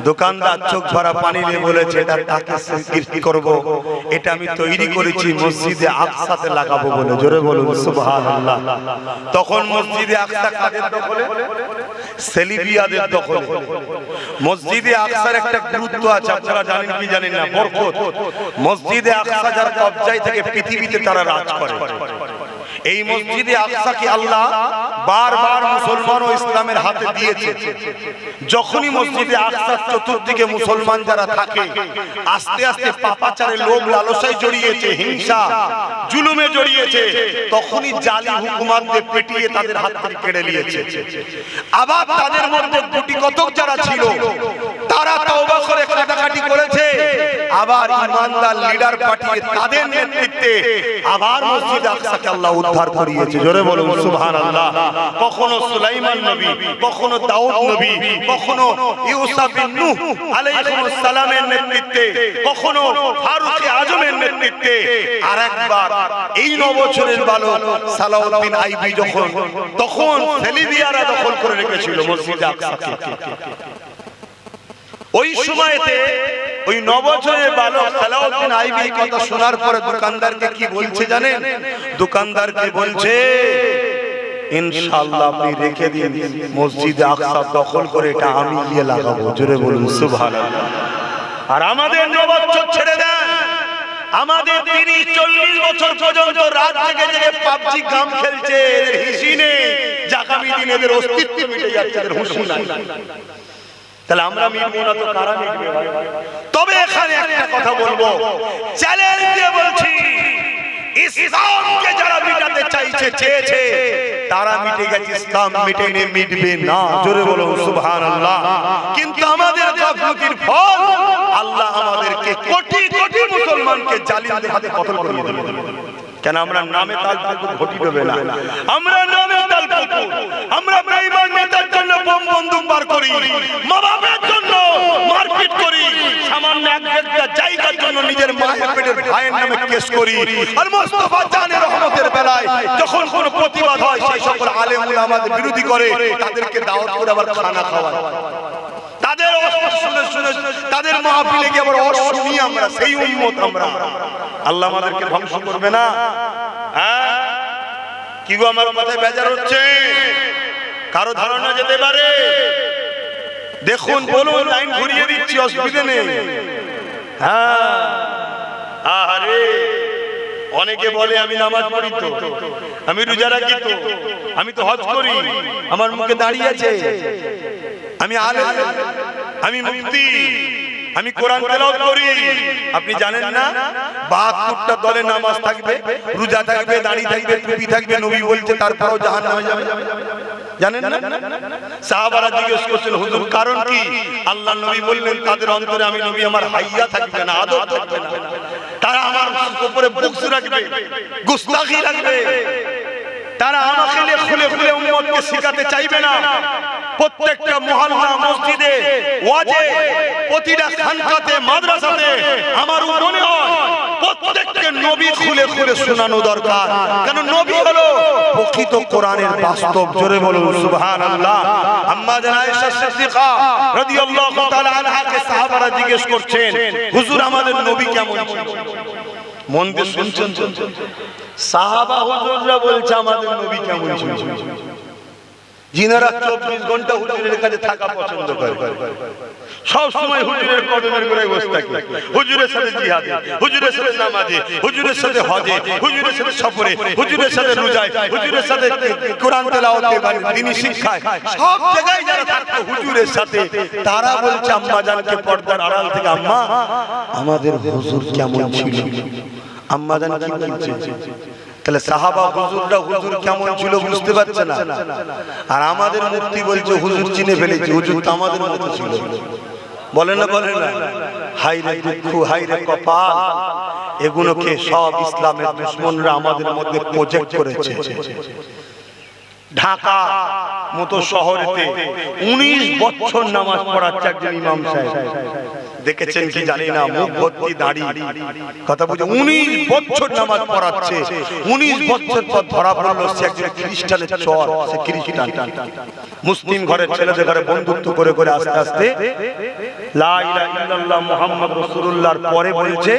দোকানদার চোখ ভরা পানি নিয়ে বলেছে এটা তাকে গিফট করব, এটা আমি তৈরি করেছি মসজিদে আকসাতে লাগাবো বলে। জোরে বলুন সুবহানাল্লাহ। তখন মসজিদে আকসা কাদের দখলে? সেলিবিয়াদের দখলে। মসজিদে আকসার একটা গুরুত্ব আছে, আপনারা জানেন কি জানেন না, বরকত। মসজিদে আকসা যার কবজায় থেকে পৃথিবীতে তারা রাজ করে। এই মসজিদে আকসাকে আল্লাহ বারবার মুসলমান ও ইসলামের হাতে দিয়েছে। যখনই মসজিদে আকসার চতুর্দিকে মুসলমান যারা থাকে আস্তে আস্তে পাপাচারে, লোভ লালসায় জড়িয়েছে, হিংসা জুলুমে জড়িয়েছে, তখনই জালি হুকুমাতদের পেটিয়ে তাদের হাত থেকে কেড়ে নিয়েছে। আবার তাদের মধ্যে গুটি কতক যারা ছিল তারা তওবা করে কাটাকাটি করেছে, আবার ইমানদার লিডার পাঠিয়ে তাদের নেতৃত্বে আবার মসজিদ আকসাকে আল্লাহ উদ্ধার করিয়েছে। জোরে বলুন সুবহানাল্লাহ। কখনো সুলাইমান নবী, কখনো দাউদ নবী, কখনো ইউসা বিন নূহ আলাইহিস সালামের নেতৃত্বে, কখনো ফারুক আজমের নেতৃত্বে, আর একবার এই 9 বছরের বালক সালাউদ্দিন আইবি তখন সেলিবিয়ারা দখল করে রেখেছিল মসজিদ আকসাকে। ওই সময়তে ওই 9 বছরের বালক সালাউদ্দিন আইবি কথা শোনার পরে দোকানদারকে কি বলছে জানেন? দোকানদারকে বলছে ইনশাআল্লাহ আপনি রেখে দিন, মসজিদে আকসা দখল করে এটা আমি গিয়ে লাগাবো। জোরে বলুন সুবহানাল্লাহ। আর আমাদের 9 বছর ছেড়ে দেন, আমাদের 30-40 বছর পর্যন্ত রাত জেগে জেগে পাবজি গেম খেলছে, এদের হিসি নেই, আগামী দিনে এদের অস্তিত্ব মিটে যাচ্ছে, এদের হুঁশ নাই। তাহলে আমরা মিটবো না তো কারা মিটবে? তবে এখানে একটা কথা বলবো, চ্যালেঞ্জ দিয়ে বলছি, ইসলামকে যারা মিটাতে চেয়েছে তারা মিটে গেছে, ইসলাম মিটবে না। জোরে বলুন সুবহানাল্লাহ। কিন্তু আমাদের গাফলতির ফল আল্লাহ আমাদেরকে কোটি কোটি মুসলমানকে জালিমদের হাতে কতল করিয়ে দেবে। কেন? আমরা নামে তাল পুকুর ঘটি দেবে না, আমরা নামে তাল পুকুর, আমরা বেঈমান নেতার জন্য বোম বন্দুক বার করি, মা বাবার জন্য মারপিট করি, সামান্য একটা জায়গার জন্য নিজের মায়ের পেটের ভাইয়ের নামে কেস করি। আর মুস্তাফা জানের রহমতের বেলায় যখন কোনো প্রতিবাদ হয় সেই সকল আলেম উলামাদের বিরোধী করে, তাদেরকে দাওয়াত করে আবার খানা খাওয়ায়, তাদের তাদের মাহফিলে গিয়ে আবার শুনি আমরা, সেই উম্মত আমরা। আল্লাহ আমাদেরকে ধ্বংস করবে না? হ্যাঁ কি গো, আমার মাথায় বেজার হচ্ছে? কারো ধারণা যেতে পারে? দেখুন, বলুন, লাইন ঘুরিয়ে দিচ্ছি, অসুবিধা নেই। হ্যাঁ, আরে অনেকে বলে আমি নামাজ পড়ি তো, আমি রোজা রাখি তো, আমি তো হজ করি, আমার মুখে দাঁড়িয়ে আছে, আমি আলেম, আমি মুফতি, আমি কোরআন তেলাওয়াত করি। আপনি জানেন না 72টা দলে নামাজ থাকবে, রোজা থাকবে, দাড়ি থাকবে, টুপি থাকবে, নবী বলছে তারপরেও জাহান্নামে যাবে? জানেন না? সাহাবারা জিজ্ঞেস করছেন হুজুর কারণ কি? আল্লাহ নবী বললেন তাদের অন্তরে আমি নবী আমার হাইয়া থাকবে না, আদব থাকবে না, তারা আমার উপরে বুকস রাখবে, গুস্তাখি রাখবে, তারা আমাকে খুলে খুলে উম্মতকে শিখাতে চাইবে না। প্রত্যেকটা মুহাল্লা, মসজিদে, ওয়াজে, প্রতিটা খানকাতে, মাদ্রাসাতে আমার মনে হয় প্রত্যেককে নবী খুলে খুলে শোনানো দরকার। কারণ নবী হলো প্রকৃত কোরআনের বাস্তব। জোরে বলুন সুবহানাল্লাহ। আম্মা জান আয়েশা সিদ্দিকা রাদিয়াল্লাহু তাআলা আনহাকে সাহাবারা জিজ্ঞেস করছেন হুজুর আমাদের নবী কেমন ছিল? মন দিয়ে শুনছেন? সাহাবা হুজুররা বলছে আমাদের নবী কেমন ছিল? যিনারা 24 ঘন্টা হুজুরের কাছে থাকা পছন্দ করে, সব সময় হুজুরের কদমের গোড়ায় বসে থাকে, হুজুরের সাথে জিহাদে, হুজুরের সাথে নামাজে, হুজুরের সাথে হজে, হুজুরের সাথে সফরে, হুজুরের সাথে রোজায়, হুজুরের সাথে কোরআন তেলাওয়াতে, দ্বীনি শিক্ষায়, সব জায়গায় যারা থাকতো হুজুরের সাথে, তারা বলছে আম্মা জানকে পর্দার আড়াল থেকে আম্মা আমাদের হুজুর কেমন ছিল? আম্মা জান কি বলছে? তাহলে সাহাবা হুজুররা হুজুর কেমন ছিল বুঝতে পারছে না, আর আমাদের মুফতি বলছে হুজুর চিনে ফেলেছে, হুজুর তো আমাদের মতো ছিল। বলে না, বলে না? হাই রে দুঃখ, হাই রে কপাল, এগুলোকে সব ইসলামের দুশমনরা আমাদের মধ্যে প্রজেক্ট করেছে। ঢাকা মতো শহরেতে 19 বছর নামাজ পড়াচ্ছে একজন ইমাম সাহেব, দেখেছেন কি জানি না, মুখ ভর্তি দাড়ি, কথা বুঝে 19 বছর নামাজ পড়াচ্ছে। 19 বছর পর ধরা পড়লো সে একজন খ্রিস্টানের চর, সে খ্রিস্টান। মুসলিম ঘরের ছেলেদের ঘরে বন্ধুত্ব করে করে আস্তে আস্তে লা ইলাহা ইল্লাল্লাহ মুহাম্মদ রাসূলুল্লাহর পরে বলছে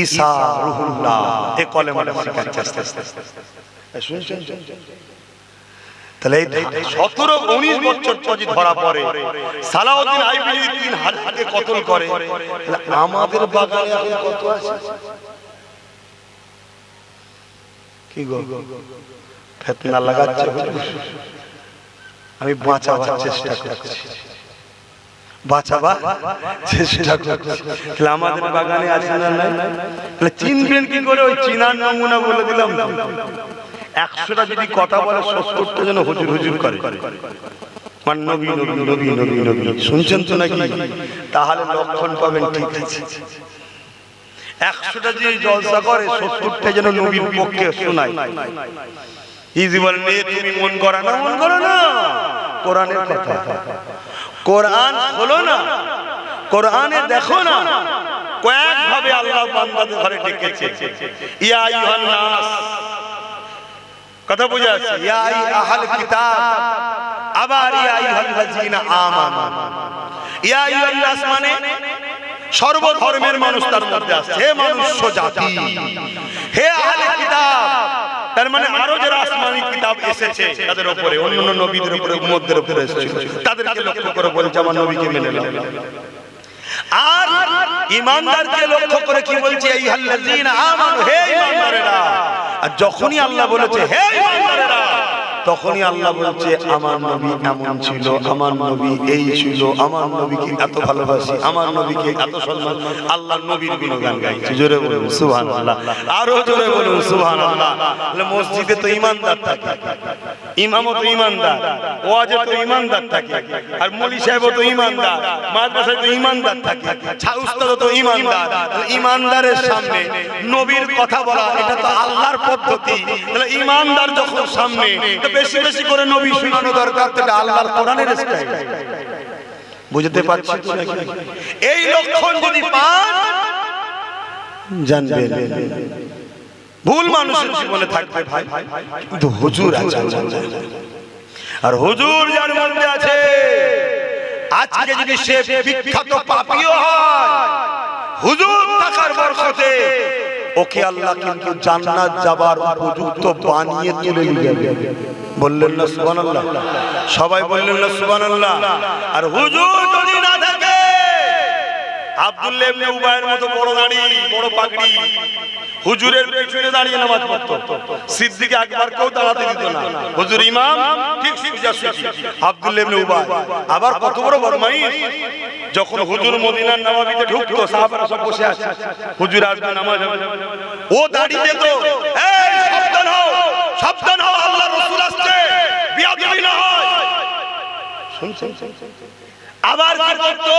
ঈসা রূহুল্লাহ, এই কলেমাটা শিখাচ্ছে আস্তে আস্তে। শুনছেন? তাহলে 17-19 বছর পর ধরা পড়ে, সালাউদ্দিন আইয়ুবী 3000কে কতল করে। আমাদের বাগানে এখন কত আছে? কি গো ফিতনা লাগাচ্ছে? আমি বাঁচাবার চেষ্টা করছি, বাঁচাবার চেষ্টা করছি। তাহলে আমাদের বাগানে আছে না নাই? তাহলে চিনবেন কি করে? ওই চিনার নমুনা বলে দিলাম। 100টা যদি কথা বলে 70টা যেন হুজুর হুজুর করে। মান নবী নবী নবী নবী নবী, শুনছেন তো নাকি? তাহলে লক্ষণ পাবেন, ঠিক আছে। 100টা যদি জলসা করে 70টা যেন নবীর পক্ষে শোনায়। ইজি বলেন, তুমি মন করা না, মন করো না, কোরআনের কথা। কোরআন হলো না, কোরআনে দেখো না কয়েক ভাবে আল্লাহ বান্দাদের ঘরে ডেকেছে। ইয়া আইয়ুহান নাস, কথা বুঝা আছে? ইয়া আহল কিতাব, আবার ইয়া আইয়ুহাল্লাযীনা আমানু। ইয়া আইয়ুহান নাস মানে সর্বধর্মের মানুষ তার মধ্যে আছে। হে মনুষ্য জাতি, হে আহলে কিতাব, তার মানে আরো যারা আসমানি কিতাব এসেছে তাদের উপরে, অন্যান্য নবীদের উপরে, উম্মতদের উপরে এসেছিল, তাদেরকে লক্ষ্য করে বলছে আমার নবীকে মেনে নাও। আর ঈমানদারকে লক্ষ্য করে কি বলছে? আইয়ুহাল্লাযীনা আমানু, হে ঈমানদারেরা। আর যখনই আল্লাহ বলেছে হে ঈমানদারেরা, তখনই আল্লাহ বলছে আমার নবী এমন ছিল, আমার নবী এই ছিল, আমার নবীকে এত ভালোবাসি, আমার নবীকে এত সম্মান। আল্লাহর নবীর গুণগান গাইছে। জোরে বলুন সুবহানাল্লাহ, আরো জোরে বলুন সুবহানাল্লাহ। তাহলে মসজিদে তো ঈমানদার থাকে, ইমামও তো ঈমানদার, ওয়াজে তো ঈমানদার থাকে, আর মৌলভী সাহেবও তো ঈমানদার, মাদ্রাসায় তো ঈমানদার থাকে, উস্তাদও তো ঈমানদার। ঈমানদারের সামনে নবীর কথা বলা, এটা তো আল্লাহর পদ্ধতি। তাহলে ঈমানদার যখন সামনে, বেশি বেশি করে নবী শোনানো দরকার, এটা আল্লাহর কোরআনের স্টাইল। বুঝতে পারছেন তো নাকি? এই লক্ষণ যদি পান জানবেন ভুল মানুষের জীবনে থাকবে ভাই, কিন্তু হুজুর আছে। আর হুজুর যার মধ্যে আছে, আজকে যদি সে বিখ্যাত পাপীও হয়, হুজুর থাকার বরকতে ওকে আল্লাহ কিন্তু জান্নাত যাবার উপযুক্ত বানিয়ে তুলে নিয়ে যাবে। বললেন না সুবহানাল্লাহ? সবাই বললেন না সুবহানাল্লাহ? আর হুজুর যদি না থাকে, আব্দুল্লাহ ইবনে উবাইয়ের মতো বড় দাড়ি, বড় পাগড়ি, হুজুরের পেছনে দাঁড়িয়ে নামাজ পড়তো, সিদ্দিক আকবর কেউ দাঁড়াতে দিত না। হুজুর ইমাম, ঠিক সোজাসুজি আব্দুল্লাহ ইবনে উবাই। আবার কত বড় বদমাইশ, যখন হুজুর মদিনার নববীতে ঢুকতো, সাহাবারা সব বসে আছে, হুজুর আসবে নামাজ হবে, ও দাঁড়িয়ে যেত, এই সাবধান হও, সাবধান হও, আল্লাহর রাসূল আসছে, বিয়াদবি না হয়। শুনছেন? আবার কি করতো?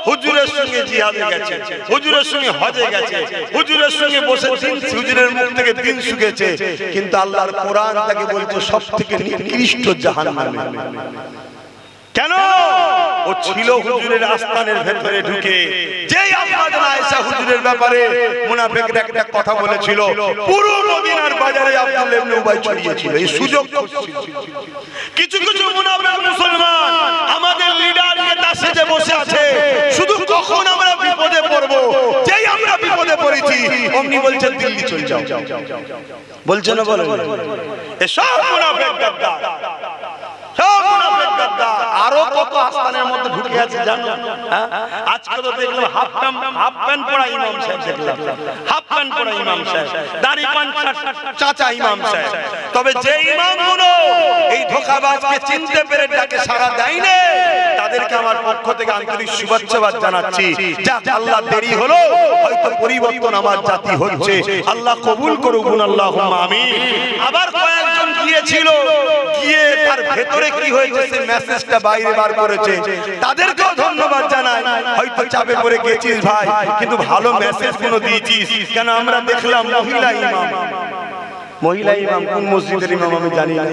হুজুরের সঙ্গে জিহাদে গেছে, হুজুরের সঙ্গে হজে গেছে, হুজুরের সঙ্গে বসে হুজুরের মুখ থেকে দিন শুকেছে, কিন্তু আল্লাহর কোরআন তাকে বলছে সবথেকে নিকৃষ্ট জাহান্নামে। কেন? ও ছিল হুজুরের আস্তানের ভেতরে ঢুকে। যেই আম্মা আয়েশা হুজুরের ব্যাপারে মুনাফিকরা একটা কথা বলেছিল, পুরো মদিনার বাজারে আব্দুল্লাহ ইবনে উবাই ছড়িয়েছিল। এই সুযোগ কিছু কিছু মুনাফিক মুসলমান আমাদের লিডার নেতা সেজে বসে আছে, শুধু কখন আমরা বিপদে পড়ব, যেই আমরা বিপদে পড়েছি অমনি বলছে দিল্লি চলে যাও। বলছে না? বলে এসব মুনাফিক গাদ্দার, সব মুনাফিক গাদ্দার। আরো কত আস্তানের মধ্যে ঢুকে আছে জানো? আজকে তো দেখলাম হাফ প্যান্ট পরা ইমাম সাহেব, দেখলাম হাফ প্যান্ট পরা ইমাম সাহেব, দাড়ি পান চাচা ইমাম সাহেব। তবে যে ইমামগুলো এই ধোঁকাবাজকে চিনতে পেরে ডাকে সাড়া দেয়নি, তাদেরকে আমার পক্ষ থেকে আন্তরিক শুভেচ্ছা জানাচ্ছি। যাক, আল্লাহ দেরি হলো, হয়তো পরিবর্তন আমার জাতি হচ্ছে, আল্লাহ কবুল করুন, আল্লাহুম্মা আমিন। আবার কয়েকজন গিয়েছিল, গিয়ে তার ভেতরে কি হয়েছে সেই মেসেজটা বাইরে বার করেছে, তাদেরকেও ধন্যবাদ জানাই। হয়তো চাপে পড়ে গেছিস ভাই, কিন্তু ভালো মেসেজ গুলো দিয়েছিস। কেন আমরা দেখলাম মহিলা ইমাম, মহিলা ইমাম কোন মসজিদের ইমাম আমি জানি না,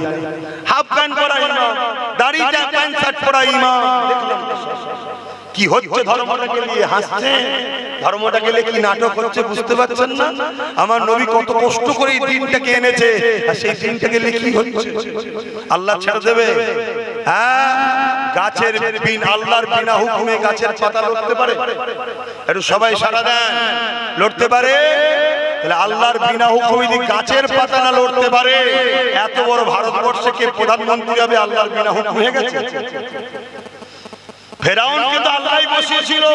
হাফ প্যান্ট পরা ইমাম, দাড়িটা প্যান্ট শার্ট পরা ইমাম, দেখলাম কি হচ্ছে ধর্মটাকে নিয়ে হাসছে, ধর্মটাকে নিয়ে কি নাটক হচ্ছে বুঝতে পারছেন না? আমার নবী কত কষ্ট করে এই দিনটাকে এনেছে, আর সেই দিনটাকে নিয়ে কি হচ্ছে? আল্লাহ ছেড়ে দেবে? হ্যাঁ, গাছের বিন আল্লাহর বিনা হুকুমে গাছের পাতা লড়তে পারে? একটু সবাই সারা দেন, লড়তে পারে? তাহলে আল্লাহর বিনা হুকুমে যদি গাছের পাতা না লড়তে পারে, এত বড় ভারতবর্ষে কে প্রধানমন্ত্রী হবে আল্লাহর বিনা হুকুম হয়ে গেছে? ফেরাউনকে তো আল্লাহই বসিয়েছিল,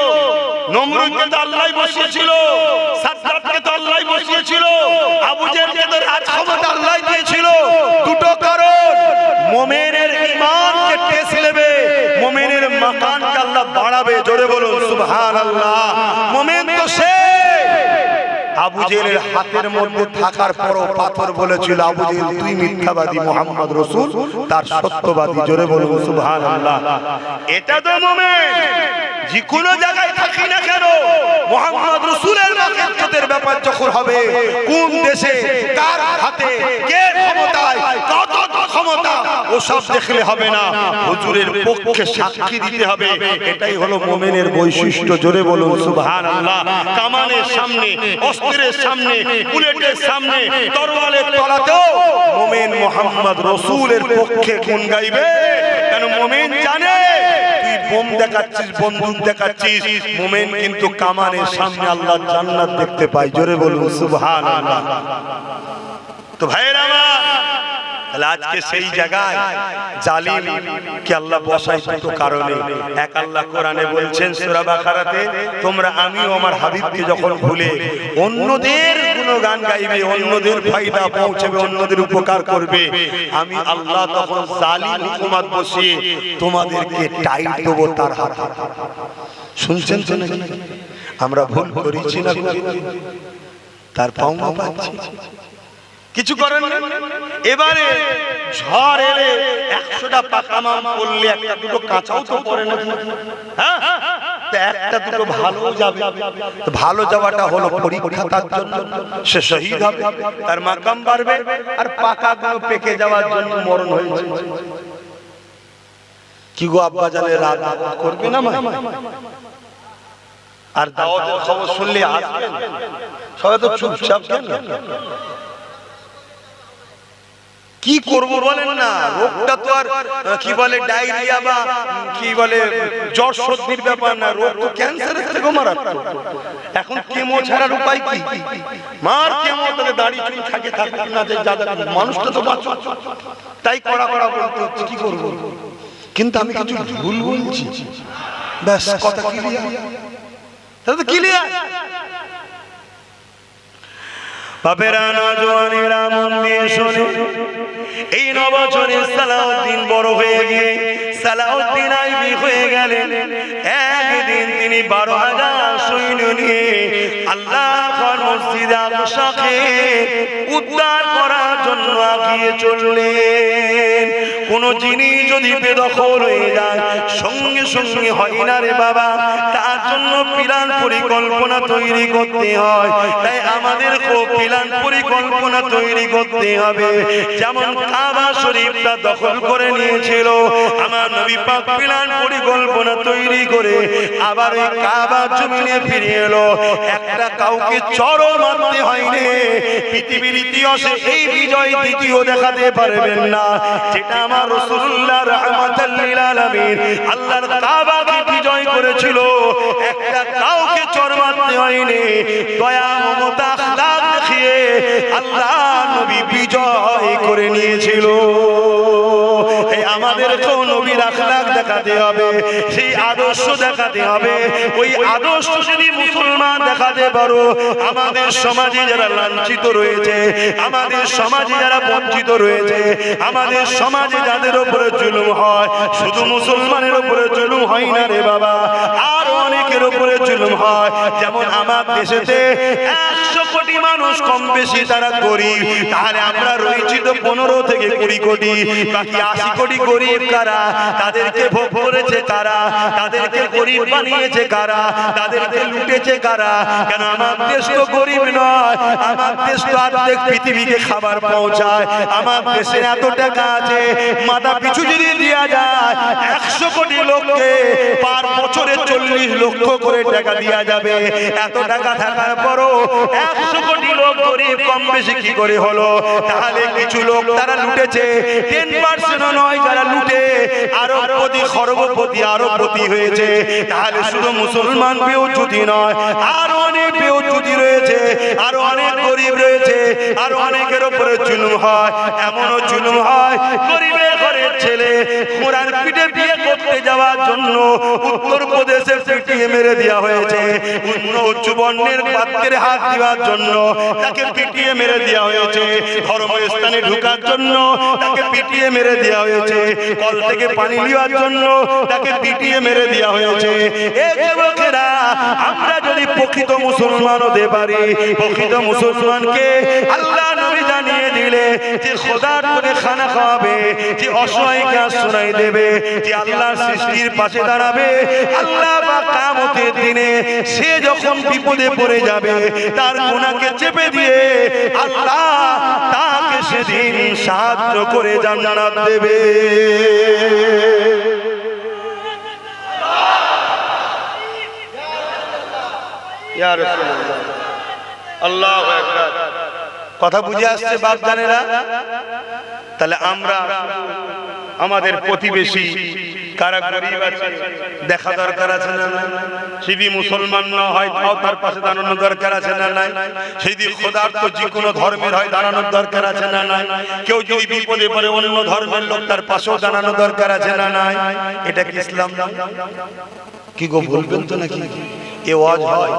নমরুদকে তো আল্লাহই বসিয়েছিল, সাদ্দাতকে তো আল্লাহই বসিয়েছিল, আবু জেহেলকে তো রাজ ক্ষমতা আল্লাহই দিয়েছিল। দুটো কারণ, মুমিনের ঈমানকে টেস্ট নেবে, মুমিনের মাকানকে আল্লাহ বাড়াবে। জোরে বলুন সুবহানাল্লাহ। মুমিন তো সে আবু জেহেলের হাতের মধ্যে থাকার পরও পাথর বলেছিল, আবু জেহেল তুই মিথ্যাবাদী, মুহাম্মদ রাসূল তার সত্যবাদী। জোরে বলুন সুবহানাল্লাহ। এটা তো মুমিন, যে কোনো জায়গায় থাকি না কেন, মুহাম্মদ রাসূলের মাকানের ব্যাপার যখন হবে, কোন দেশে কার হাতে কে ক্ষমতায়, কত ক্ষমতা, ওসব দেখলে হবে না, হুজুরের পক্ষে সাক্ষী দিতে হবে। এটাই হলো মুমিনের বৈশিষ্ট্য। জোরে বলুন সুবহানাল্লাহ। কামানের সামনে, অস্ত্রের সামনে, বুলেটের সামনে, তরোয়ালের তলাতেও মুমিন মুহাম্মদ রাসূলের পক্ষে গুণ গাইবে। কেন? মুমিন জানে তুই বোম দেখাচ্ছিস, বন্দুক দেখাচ্ছিস, মুমিন কিন্তু কামানের সামনে আল্লাহর জান্নাত দেখতে পায়। জোরে বলুন সুবহানাল্লাহ। তো ভাইরা আমার, তাহলে আজকে সেই জায়গায় জালিম কে আল্লাহ বসায় দুটো কারণে। এক, আল্লাহ কোরআনে বলছেন সূরা বাকারাতে, তোমরা আমি ও আমার হাবিবকে যখন ভুলে অন্যদের গুণগান গাইবে, অন্যদের ফায়দা পৌঁছাবে, অন্যদের উপকার করবে, আমি আল্লাহ তখন জালিম হুকুমত বসিয়ে তোমাদেরকে টাইট দেবো তার হাতে। শুনছেন তো নাকি? আমরা ভুল করেছি না? তার পাওনা পাচ্ছি, কিছু করেন না। এবারে ঝড় এলে 100টা পাকা আম পড়লে একটা দুটো কাঁচাও তো পড়ে না, হ্যাঁ? একটা দুটো ভালো যাবে, ভালো যাওয়াটা হলো পরীক্ষা, তার জন্য সে শহীদ হবে, তার মাকাম বাড়বে, আর পাকা গুলো পেকে যাওয়ার জন্য মরণ হয়েছে। কি গো আব্বা জানে রাত করবে না মা? আর দাওয়াতের খবর শুনলে আসবেন, সবাই তো চুপচাপ কেন? কি করব বলেন না? রোগটা তো আর কি বলে ডায়রিয়া বা কি বলে জ্বর সর্দির ব্যাপার না, রোগ তো ক্যান্সারের থেকেও মারাত্মক। এখন কেমো ছাড়ার উপায় কি? মার কেমো, তাহলে দাড়ি চুল থাকে থাকে না, যে মানুষটা তো বাঁচো, তাই কড়া কড়া বলতে হচ্ছে। কি করব? কিন্তু আমি কিছু ভুল বলছি, ব্যাস কথা ক্লিয়ার, তাহলে তো ক্লিয়ার। বাপেরা, নওজোয়ানেরা মন দিয়ে শোনে, এই নববছরে সালাউদ্দিন বড় হয়ে গিয়ে সালাউদ্দিন আইবি হয়ে গেলেন। একদিন তিনি 12,000 সৈন্য নিয়ে আল্লাহর মসজিদে আকসাকে উদ্ধার করার জন্য এগিয়ে চললেন। কোন জিনিস যদি বেদখল হয়ে যায় সঙ্গে সঙ্গে হয় না রে বাবা, তার জন্য প্ল্যান পরিকল্পনা তৈরি করতে হয়। তাই আমাদের প্ল্যান পরিকল্পনা তৈরি করতে হবে। যেমন কাবা শরীফটা দখল করে নিয়েছিল, আমার নবী পাক প্ল্যান পরিকল্পনা তৈরি করে আবার ওই কাবা জমিনে ফিরে এলো। একটা কাউকে চড় মারতে হয়নি। পৃথিবীর ইতিহাসে এই বিজয় দ্বিতীয় দেখাতে পারবেন না, যেটা আমার রাসূলুল্লাহ রাহমাতাল লিল আলামিন আল্লাহর কাবাকে বিজয় করেছিল। একটা কাউকে চড় মারতে হয়নি, দয়া মমতা আখলাক দেখিয়ে আল্লাহ নবী বিজয় করে নিয়েছিল। আমাদের তো নবীর আখলাক দেখাতে হবে, সেই আদর্শ দেখাতে হবে। ওই আদর্শ যদি মুসলমান দেখাতে পারো, আমাদের সমাজে যারা লাঞ্ছিত রয়েছে, আমাদের সমাজে যারা বঞ্চিত রয়েছে, আমাদের সমাজে যাদের উপরে জুলুম হয়, শুধু মুসলমানের উপরে জুলুম হয় না রে বাবা, আর অনেকের উপরে জুলুম হয়। যেমন আমার দেশেতে 100 কোটি মানুষ কম বেশি তারা গরিব, তাহলে আমরা রয়েছি তো 15 থেকে 20 কোটি, বাকি 80 কোটি গরিব কারা? তাদেরকে ভোগ করেছে কারা? তাদেরকে গরিব বানিয়েছে কারা? তাদেরকে লুটেছে কারা? কেন আমার দেশ তো গরিব নয়, আমার দেশ তো অর্ধেক পৃথিবীকে খাবার পৌঁছায়। আমার দেশে এত টাকা আছে, মাথা পিছু যদি দেওয়া যায় 100 কোটি লোককে পার বছরে 40 লক্ষ করে টাকা দেওয়া যাবে। এত টাকা থাকার পরও 100 কোটি লোক গরিব কম বেশি কি করে হলো? তাহলে কিছু লোক তারা লুটেছে, 10% নয় যারা লুটে আরবপতি খরবপতি আরবপতি হয়েছে। তাহলে শুধু মুসলমান বেউজ্জুতি নয়, আরো অনেক বেউজ্জুতি রয়েছে, আরো অনেক গরিব রয়েছে, আরো অনেকের উপরে জুলুম হয়। এমনও জুলুম হয় গরিবের ঘরের ছেলে ঘোড়ার পিঠে বিয়ে করতে যাওয়ার জন্য উত্তরপ্রদেশে পিটিয়ে মেরে দেওয়া হয়েছে। উচ্চ বর্ণের পাত্রের হাত দেওয়ার জন্য তাকে পিটিয়ে মেরে দেওয়া হয়েছে। ধর্মস্থানে ঢোকার জন্য তাকে পিটিয়ে মেরে দেওয়া হয়েছে। কল থেকে পানি নেওয়ার জন্য তাকে পিটিয়ে মেরে দেওয়া হয়েছে। এই যুবকেরা, আমরা যদি প্রকৃত মুসলমান হতে পারি, প্রকৃত মুসলমানকে আল্লাহ নবী জানিয়ে দিলে যে খোদার করে খানা খাওয়াবে, যে অসহায়কে আশ্রয় দেবে, যে আল্লাহর সৃষ্টির পাশে দাঁড়াবে, আল্লাহ বা কিয়ামতের দিনে সে যখন বিপদে পড়ে যাবে তার গুনাহকে চেপে দিয়ে আল্লাহ তাকে সেদিন সাহায্য করে জান্নাত দেবে। ইয়া রাসূলুল্লাহ, আল্লাহু আকবার। কথা বুঝে আসছে বাপ জানেরা? তাহলে আমরা আমাদের প্রতিবেশী কারা গরিব আছে দেখা দরকার আছে না? যদি মুসলমান না হয় তাও তার পাশে দাঁড়ানোর দরকার আছে না নাই? যদি খোদার তো যে কোনো ধর্মের হয় দাঁড়ানোর দরকার আছে না নাই? কেউ যদি বিপদে পড়ে অন্য ধর্মের লোক তার পাশেও দাঁড়ানোর দরকার আছে না নাই? এটা কি ইসলাম না? কি গো বলবেন তো নাকি? এ ওয়াজ হয়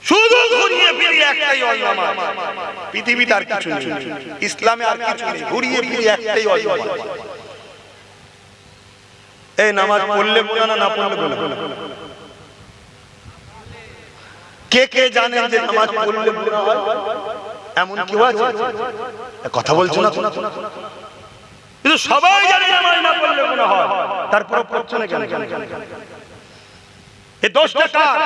শুধু ঘুরিয়ে ফিরিয়ে একটাই ওয়াজ নামাজ। পৃথিবীতে আর কিছু নেই, ইসলামে আর কিছু নেই, ঘুরিয়ে ফিরিয়ে একটাই ওয়াজ নামাজ। এই নামাজ পড়লে গুনাহ না পড়লে গুনাহ? কে কে জানেন যে নামাজ পড়লে গুনাহ হয়? এমন কি আছে? কথা বলছো না? কিন্তু সবাই জানে নামাজ না পড়লে গুনাহ হয়, তারপরে পড়ছো না কেন? এই দোষটা কার?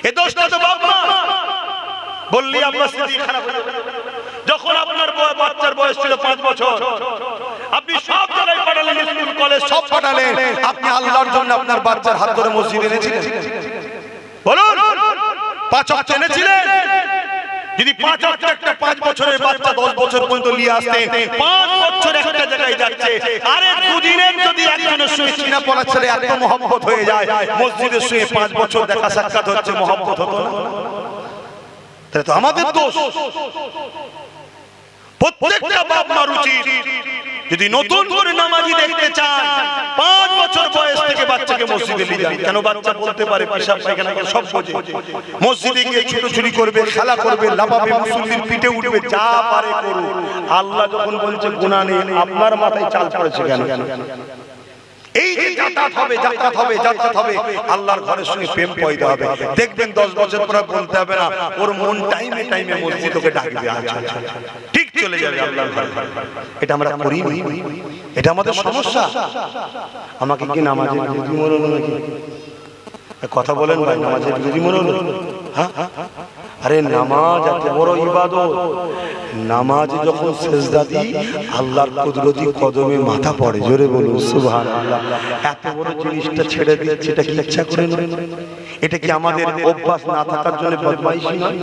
এই দোষটা তো বাপ মা। বললি আপনার স্থিতি খারাপ হয়ে যাবে। যখন আপনার বাচ্চার বয়স ছিল 5 বছর, আপনি সব জায়গায় পাঠালেন, স্কুল কলেজ সব পাঠালেন, আপনি আল্লাহর জন্য আপনার বাচ্চার হাত ধরে মসজিদে এনেছিলেন? বলুন, 5 ওয়াক্ত এনেছিলেন? যদি 5 ওয়াক্ত একটা 5 বছরের বাচ্চা 10 বছর পর্যন্ত নিয়ে আসতেন, 5 বছর একটা জায়গায় যাচ্ছে, আরে দুদিনের যদি একজনের সঙ্গে চিনা পড়া ছেলে এত মহব্বত হয়ে যায়, মসজিদের সঙ্গে 5 বছর দেখা সাক্ষাৎ হচ্ছে, মহব্বত হতো না? তাহলে তো আমাদের দোষ। প্রত্যেকটা বাপ মার উচিত, যদি নতুন করে নামাজি দেখতে চান, 5 বছর বয়স থেকে বাচ্চাকে মসজিদে নিয়ে যান। কেন? বাচ্চা বলতে পারে, পেশাব পায়খানা করে সব বোঝে। মসজিদে গিয়ে ছুটোছুটি করবে, খেলা করবে, লাফাবে, মুসল্লির পিঠে উঠবে, যা পারে করুক। আল্লাহ যখন বলছে গুনাহ নেই, আপনার মাথায় চাল পড়েছে কেন? এই যে জাকাত হবে, জাকাত হবে, জাকাত হবে, আল্লাহর ঘরের সঙ্গে প্রেম পয়দা হবে। দেখবেন 10 বছর পরে বলতে হবে না, ওর মন টাইমে টাইমে মসজিদকে ডাকবে, আচ্ছা ঠিক চলে যাবে আল্লাহর ঘরে। এটা আমরা করি না, এটা আমাদের সমস্যা। আমাকে কি নামাজের বিরোধী মনে হলো নাকি? কথা বলেন ভাই, নামাজের বিরোধী মনে হলো? হ্যাঁ, আরে নামাজ এত বড় ইবাদত। নামাজে যখন সিজদা দিই, আল্লাহর কুদরতি কদমে মাথা পড়ে। জোরে বলুন সুবহানাল্লাহ। এত বড় জিনিসটা ছেড়ে দিচ্ছি, এটা কি ইচ্ছা করে নয়? এটা কি আমাদের অভ্যাস না থাকার জন্য বদমাইশি নয়?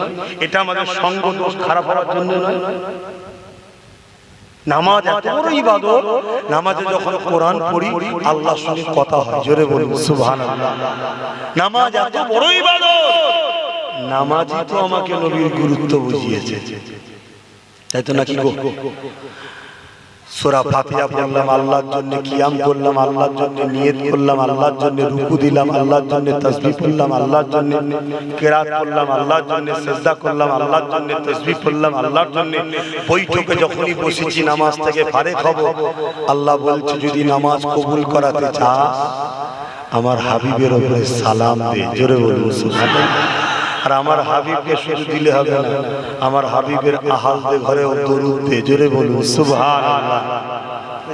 এটা আমাদের সঙ্গ দোষ খারাপ হওয়ার জন্য নয়? নামাজ এত বড় ইবাদত, নামাজে যখন কোরআন পড়ি আল্লাহর সঙ্গে কথা হয়। জোরে বলুন সুবহানাল্লাহ। নামাজ এত বড় ইবাদত, নামাজই তো আমাকে নবীর গুরুত্ব বুঝিয়েছে, তাই তো নাকি গো? সূরা ফাতিহা পড়লাম আল্লাহর জন্য, কিয়াম করলাম আল্লাহর জন্য, নিয়ত করলাম আল্লাহর জন্য, রুকু দিলাম আল্লাহর জন্য, তাসবিহ পড়লাম আল্লাহর জন্য, কিরাত করলাম আল্লাহর জন্য, সিজদা করলাম আল্লাহর জন্য, তাসবিহ পড়লাম আল্লাহর জন্য। বৈঠকে যখনই বসেছি নামাজ থেকে ফারেক হব, আল্লাহ বলছে যদি নামাজ কবুল করাতে চাস আমার হাবিবের উপরে সালাম দে। জোরে বলুন সুবহানাল্লাহ। আর আমার হাবিবকে শুধু দিলে হবে না, আমার হাবিবের আহালদে ঘরে দরুদ দে। জোরে বলুন সুবহানাল্লাহ।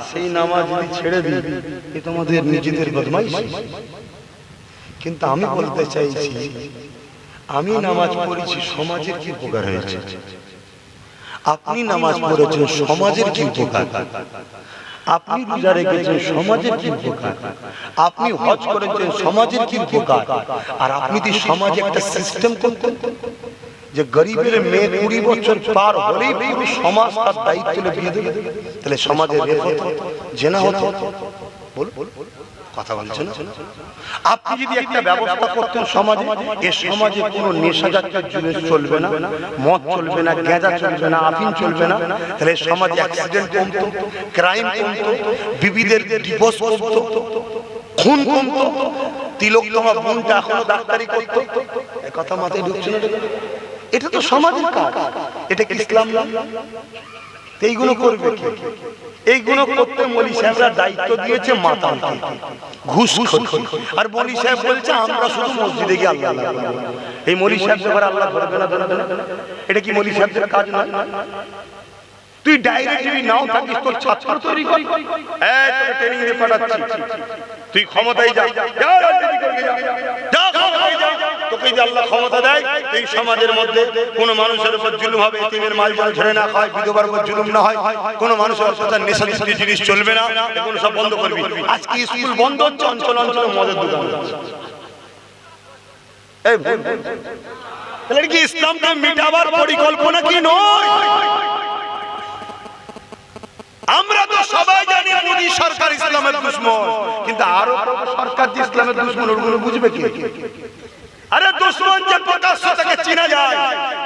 সেই নামাজ যদি ছেড়ে দিই, এ তো আমাদের নিজেদের বদমাইশি। কিন্তু আমি বলতে চাইছি, আমি নামাজ পড়েছি, সমাজের কি উপকার হয়েছে? আপনি নামাজ পড়েছেন, সমাজের কি উপকার? আপনি রোজা রেখেছেন সমাজের কি উপকার, আপনি হজ করেছেন সমাজের কি উপকার, আর আপনি তো সমাজে একটা সিস্টেম করতেন যে গরিবের মেয়ে 20 বছর পার হলেই পুরো সমাজ তার দায়িত্ব তুলে বিয়ে দেবে, তাহলে সমাজে রেপ হতো, জেনা হতো। বল কথা বলছেন। আপনি যদি একটা ব্যবস্থা করতেন সমাজে, এই সমাজে কোনো নেশা জাতীয় জিনিস চলবে না, মদ চলবে না, গাঁজা চলবে না, আফিম চলবে না, তাহলে সমাজে অ্যাক্সিডেন্ট কমতো, ক্রাইম কমতো, বিবিদের ডিভোর্স কমতো, খুন কমতো। তিলোত্তমা বোনটা এখনো ডাক্তারি করতো, এই কথা মাথায় ঢুকছে না? এটা তো সমাজের কাজ, এটা কি ইসলাম না? এইগুলো করবে কে? এইগুলো করতে মৌলী সাহেবরা দায়িত্ব দিয়েছে মাতালকে, ঘুষ খোর। আর মৌলী সাহেব বলছে আমরা শুধু মসজিদে গিয়ে আল্লাহ আল্লাহ করব। এই মৌলী সাহেব এবার আল্লাহ ধরবে না? এটা কি মৌলী সাহেবদের কাজ নয়? তুই ডাইরেক্ট যদি নাও থাকিস তোর ছাত্র তৈরি কর, এই তোকে ট্রেনিং দিয়ে পাঠাচ্ছি, তুই ক্ষমতায় যা, তোকে যে আল্লাহ ক্ষমতা দেয় এই সমাজের মধ্যে কোন মানুষের উপর জুলুম হবে, এতিমের মাল যেন ঝরে না খায়, বিধবার উপর জুলুম না হয়, কোন মানুষের উপর নেশা জাতীয় জিনিস চলবে না, এগুলো সব বন্ধ করবি। আজকে স্কুল বন্ধ হচ্ছে, অঞ্চল অঞ্চলে মদের দোকান হচ্ছে। এই তাহলে কি ইসলামকে মিটাবার পরিকল্পনা কি নয়? আমরা তো সবাই জানি মোদী সরকার ইসলামের দুশমন, কিন্তু আরো সরকার যে ইসলামের দুশমন ওগুলো বুঝবে কি? আরে দুশমন যে প্রকাশ্য তাকে চিনা যায়,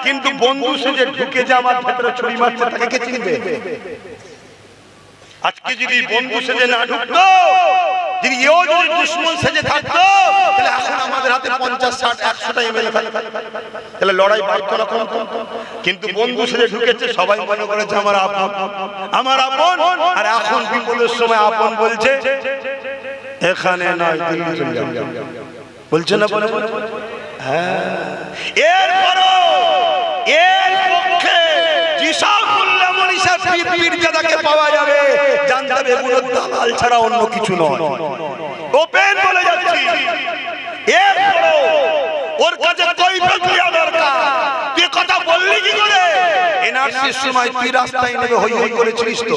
কিন্তু বন্ধু সেজে ঢুকে যে আমার ভেতরে ছুরি মারছে তাকে কে চিনবে? আজকে যদি বন্ধু সেজে না ঢুকতো, যদি এও যদি দুশমন সেজে থাকতো, তাহলে এখন আমাদের হাতে 50, 60, 100টা এমএলএ থাকতো, তাহলে লড়াই বাড়তো না কমতো। কিন্তু বন্ধু সেজে ঢুকেছে, সবাই মনে করেছে আমার আপন, আমার আপন। আর এখন বিপদের সময় আপন বলছে এখানে নয়, দিল্লি চলে যাও, বলছে না? বলে হ্যাঁ, এরপরও এর পক্ষে যেসব মূল্যমণি সাহেব পীরজাদাকে পাওয়া যাবে, জানতে হবে এগুলো দালাল ছাড়া অন্য কিছু নয়। ওপেন বলে যাচ্ছি, এরপরও ওর কাছে কৈফিয়ত দেওয়া দরকার। তুই কথা বললি কি করে? এনআরসির সময় তুই রাস্তায় নেমে হই হই করেছিলিস তো?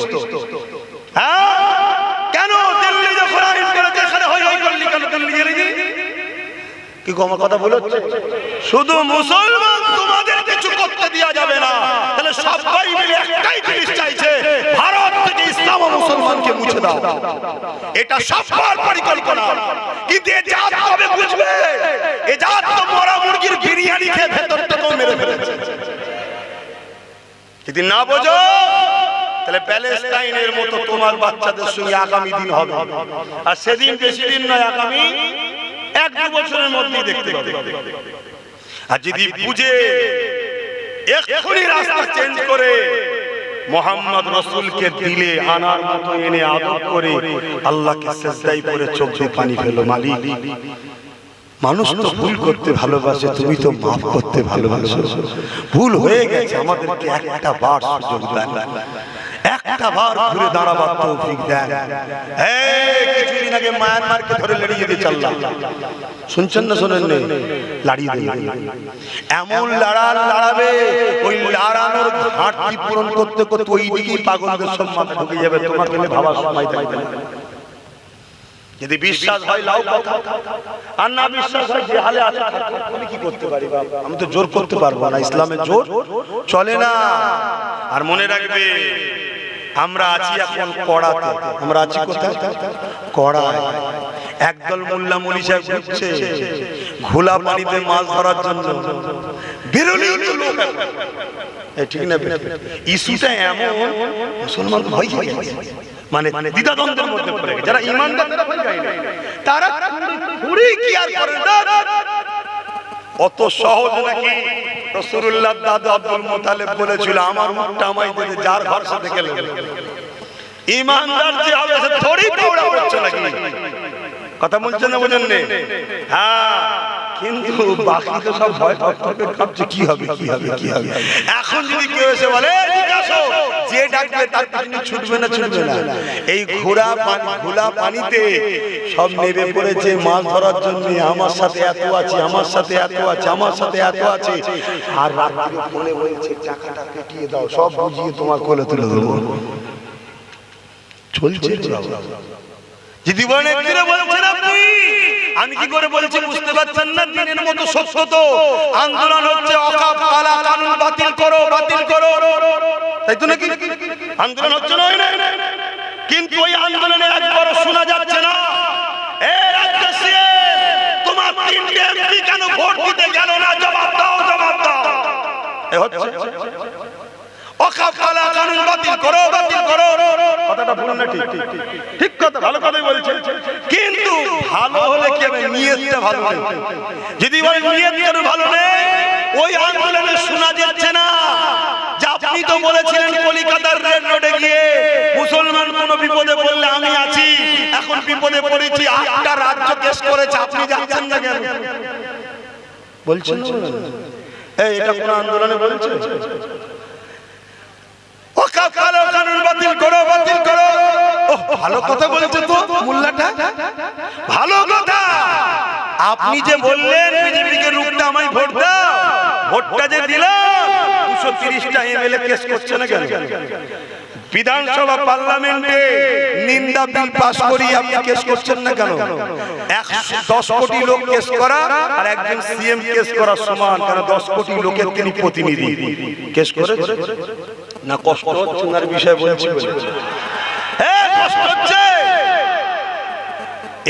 হ্যাঁ, কেন দিল্লি যখন আইন করেছে এখানে হই হই করলি কেন? দিল্লি গেলি কি আমার কথা বলে? শুধু মুসলমান তোমাদের কিছু করতে দেওয়া যাবে না, তাহলে সবাই মিলে একটাই জিনিস চাইছে, ভারত থেকে ইসলাম ও মুসলমানকে মুছে দাও। এটা সবার পরিকল্পনা, কিন্তু এ জাত কবে বুঝবে? এ জাত তো মরা মুরগির বিরিয়ানি খেয়ে ভেতর থেকেও মেরে ফেলেছে। যদি না বোঝো তাহলে প্যালেস্টাইনের মতো তোমার বাচ্চাদের সঙ্গে আগামী দিন হবে, আর সেদিন বেশি দিন নয়, আগামী 1-2 বছরের মধ্যেই দেখতে পাবে। আর যদি বুঝে এক্ষুনি রাস্তা চেঞ্জ করে মোহাম্মদ রাসূলকে দিলে আনার মতো এনে আদর করে আল্লাহকে সিজদায় পড়ে চোখ দিয়ে পানি ফেলো, মালিক মানুষ তো ভুল করতে ভালোবাসে, তুমি তো মাফ করতে ভালোবাসো। ভুল হয়ে গেছে, আমাদেরকে একটা বার সুযোগ দেন, একটা বার ঘুরে দাঁড়াবার তৌফিক দেন। এই কিছুদিন আগে মায়ানমারকে ধরে লড়িয়ে দিয়ে চললাম, শুনছেন না? শোনেন না? লড়িয়ে দিয়ে এমন লড়াবে, ওই লড়ানোর ঘাটতি পূরণ করতে করতে ওই দিকেই পাগলদের সব মাথা ঢুকে যাবে, তোমাকে ভাবার সময় থাকবে না। যদি বিশ্বাস হয় লাও কথা, আর না বিশ্বাস হয় যে হালে আছে আমি কি করতে পারি? বাবা আমি তো জোর করতে পারবো না, ইসলামের জোর চলে না। আর মনে রাখবে আমরা আছি এখন কড়াতে, আমরা আছি কোথায়? কড়ায়। একদল মোল্লা মৌলী সাহেব ঘুরছে ঘোলা পানিতে মাছ ধরার জন্য, বেরোলি লোক, ঠিক না? ইস্যুটা এমন মুসলমান ভয় খেয়ে গেছে, মানে দ্বিধাদ্বন্দ্বের মধ্যে পড়ে গেছে। যারা ইমানদার তারা পুরি কি আর করে না, অত সহজ নাকি? রাসূলুল্লাহ দাদা আব্দুল মুতালিব বলেছিল আমার মুখটা আমায় দিতে যার ঘর সাথে গেল। ইমানদার যে হবে সে থোড়ি পাওড়া হচ্ছে নাকি? কথা বলছেন না? বুঝেন না? হ্যাঁ, কিন্তু বাকি তো সব ভয় পাচ্ছে, ভাবছে কি হবে কি হবে কি হবে। এখন যদি কেউ এসে বলে যে ডাকবে তার পিছনে ছুটবে না, ছুটবে না। এই ঘোলা পানিতে সব নেমে পড়েছে মাছ ধরার জন্য, আমার সাথে এত আছে, আমার সাথে এত আছে, আমার সাথে এত আছে। আর রাত্রে ফোনে বলছে টাকাটা পেটিয়ে দাও, সব বুঝিয়ে তোমার কোলে তুলে দেবো। চলছে। যদি বলেন একদিনে বলছেন আপনি, আমি কি করে বলছি বুঝতে পারছেন না? দিনের মতো সত্য তো আন্দোলন হচ্ছে, ওয়াকফ কালা কানুন বাতিল করো, বাতিল করো, তাই তো নাকি? আন্দোলন হচ্ছে না? কিন্তু ওই আন্দোলনে একবারও শোনা যাচ্ছে না এই রাজ্যে তোমার 3টে এমপি কেন ভোট দিতে গেল না? জবাব দাও, জবাব দাও। এ হচ্ছে ওয়াকফ কালা কানুন বাতিল করো, বাতিল করো। কথাটা ভুল না ঠিক? ঠিক কথা, ভালো কথাই বলছেন। কিন্তু ভালো হলে কি হবে? নিয়তটা ভালো নেই। যদি বলে নিয়ত কেন ভালো নেই, ওই আন্দোলনে শোনা যাচ্ছে না যে আপনি তো বলেছিলেন কলকাতার রেড রোডে গিয়ে মুসলমান কোন বিপদে পড়লে আমি আছি, এখন বিপদে পড়েছি, 8টা রাজ্য কেস করেছে, আপনি যাচ্ছেন না কেন? বলছেন এই এটা কোন আন্দোলনে বলছে? ওয়াকফ কালা কানুন বাতিল করো, বাতিল করো। ও ভালো কথা বলছে তো মোল্লাটা, ভালো কথা। আপনি যে বললেন বিজেপিকে রুখতে আমায় ভোট দাও, ভোটটা যে দিলাম 230টা এমএলএ কেস করছে না কেন? বিধানসভা পার্লামেন্টে নিন্দা বিল পাস করি আপনি কেস করছেন না কেন? 10 কোটি লোক কেস করা আর একজন সিএম কেস করা সমান, কারণ 10 কোটি লোকের তিনি প্রতিনিধি। কেস করেছে না? কষ্ট হচ্ছে না বিষয় বলছি, হ্যাঁ কষ্ট হচ্ছে।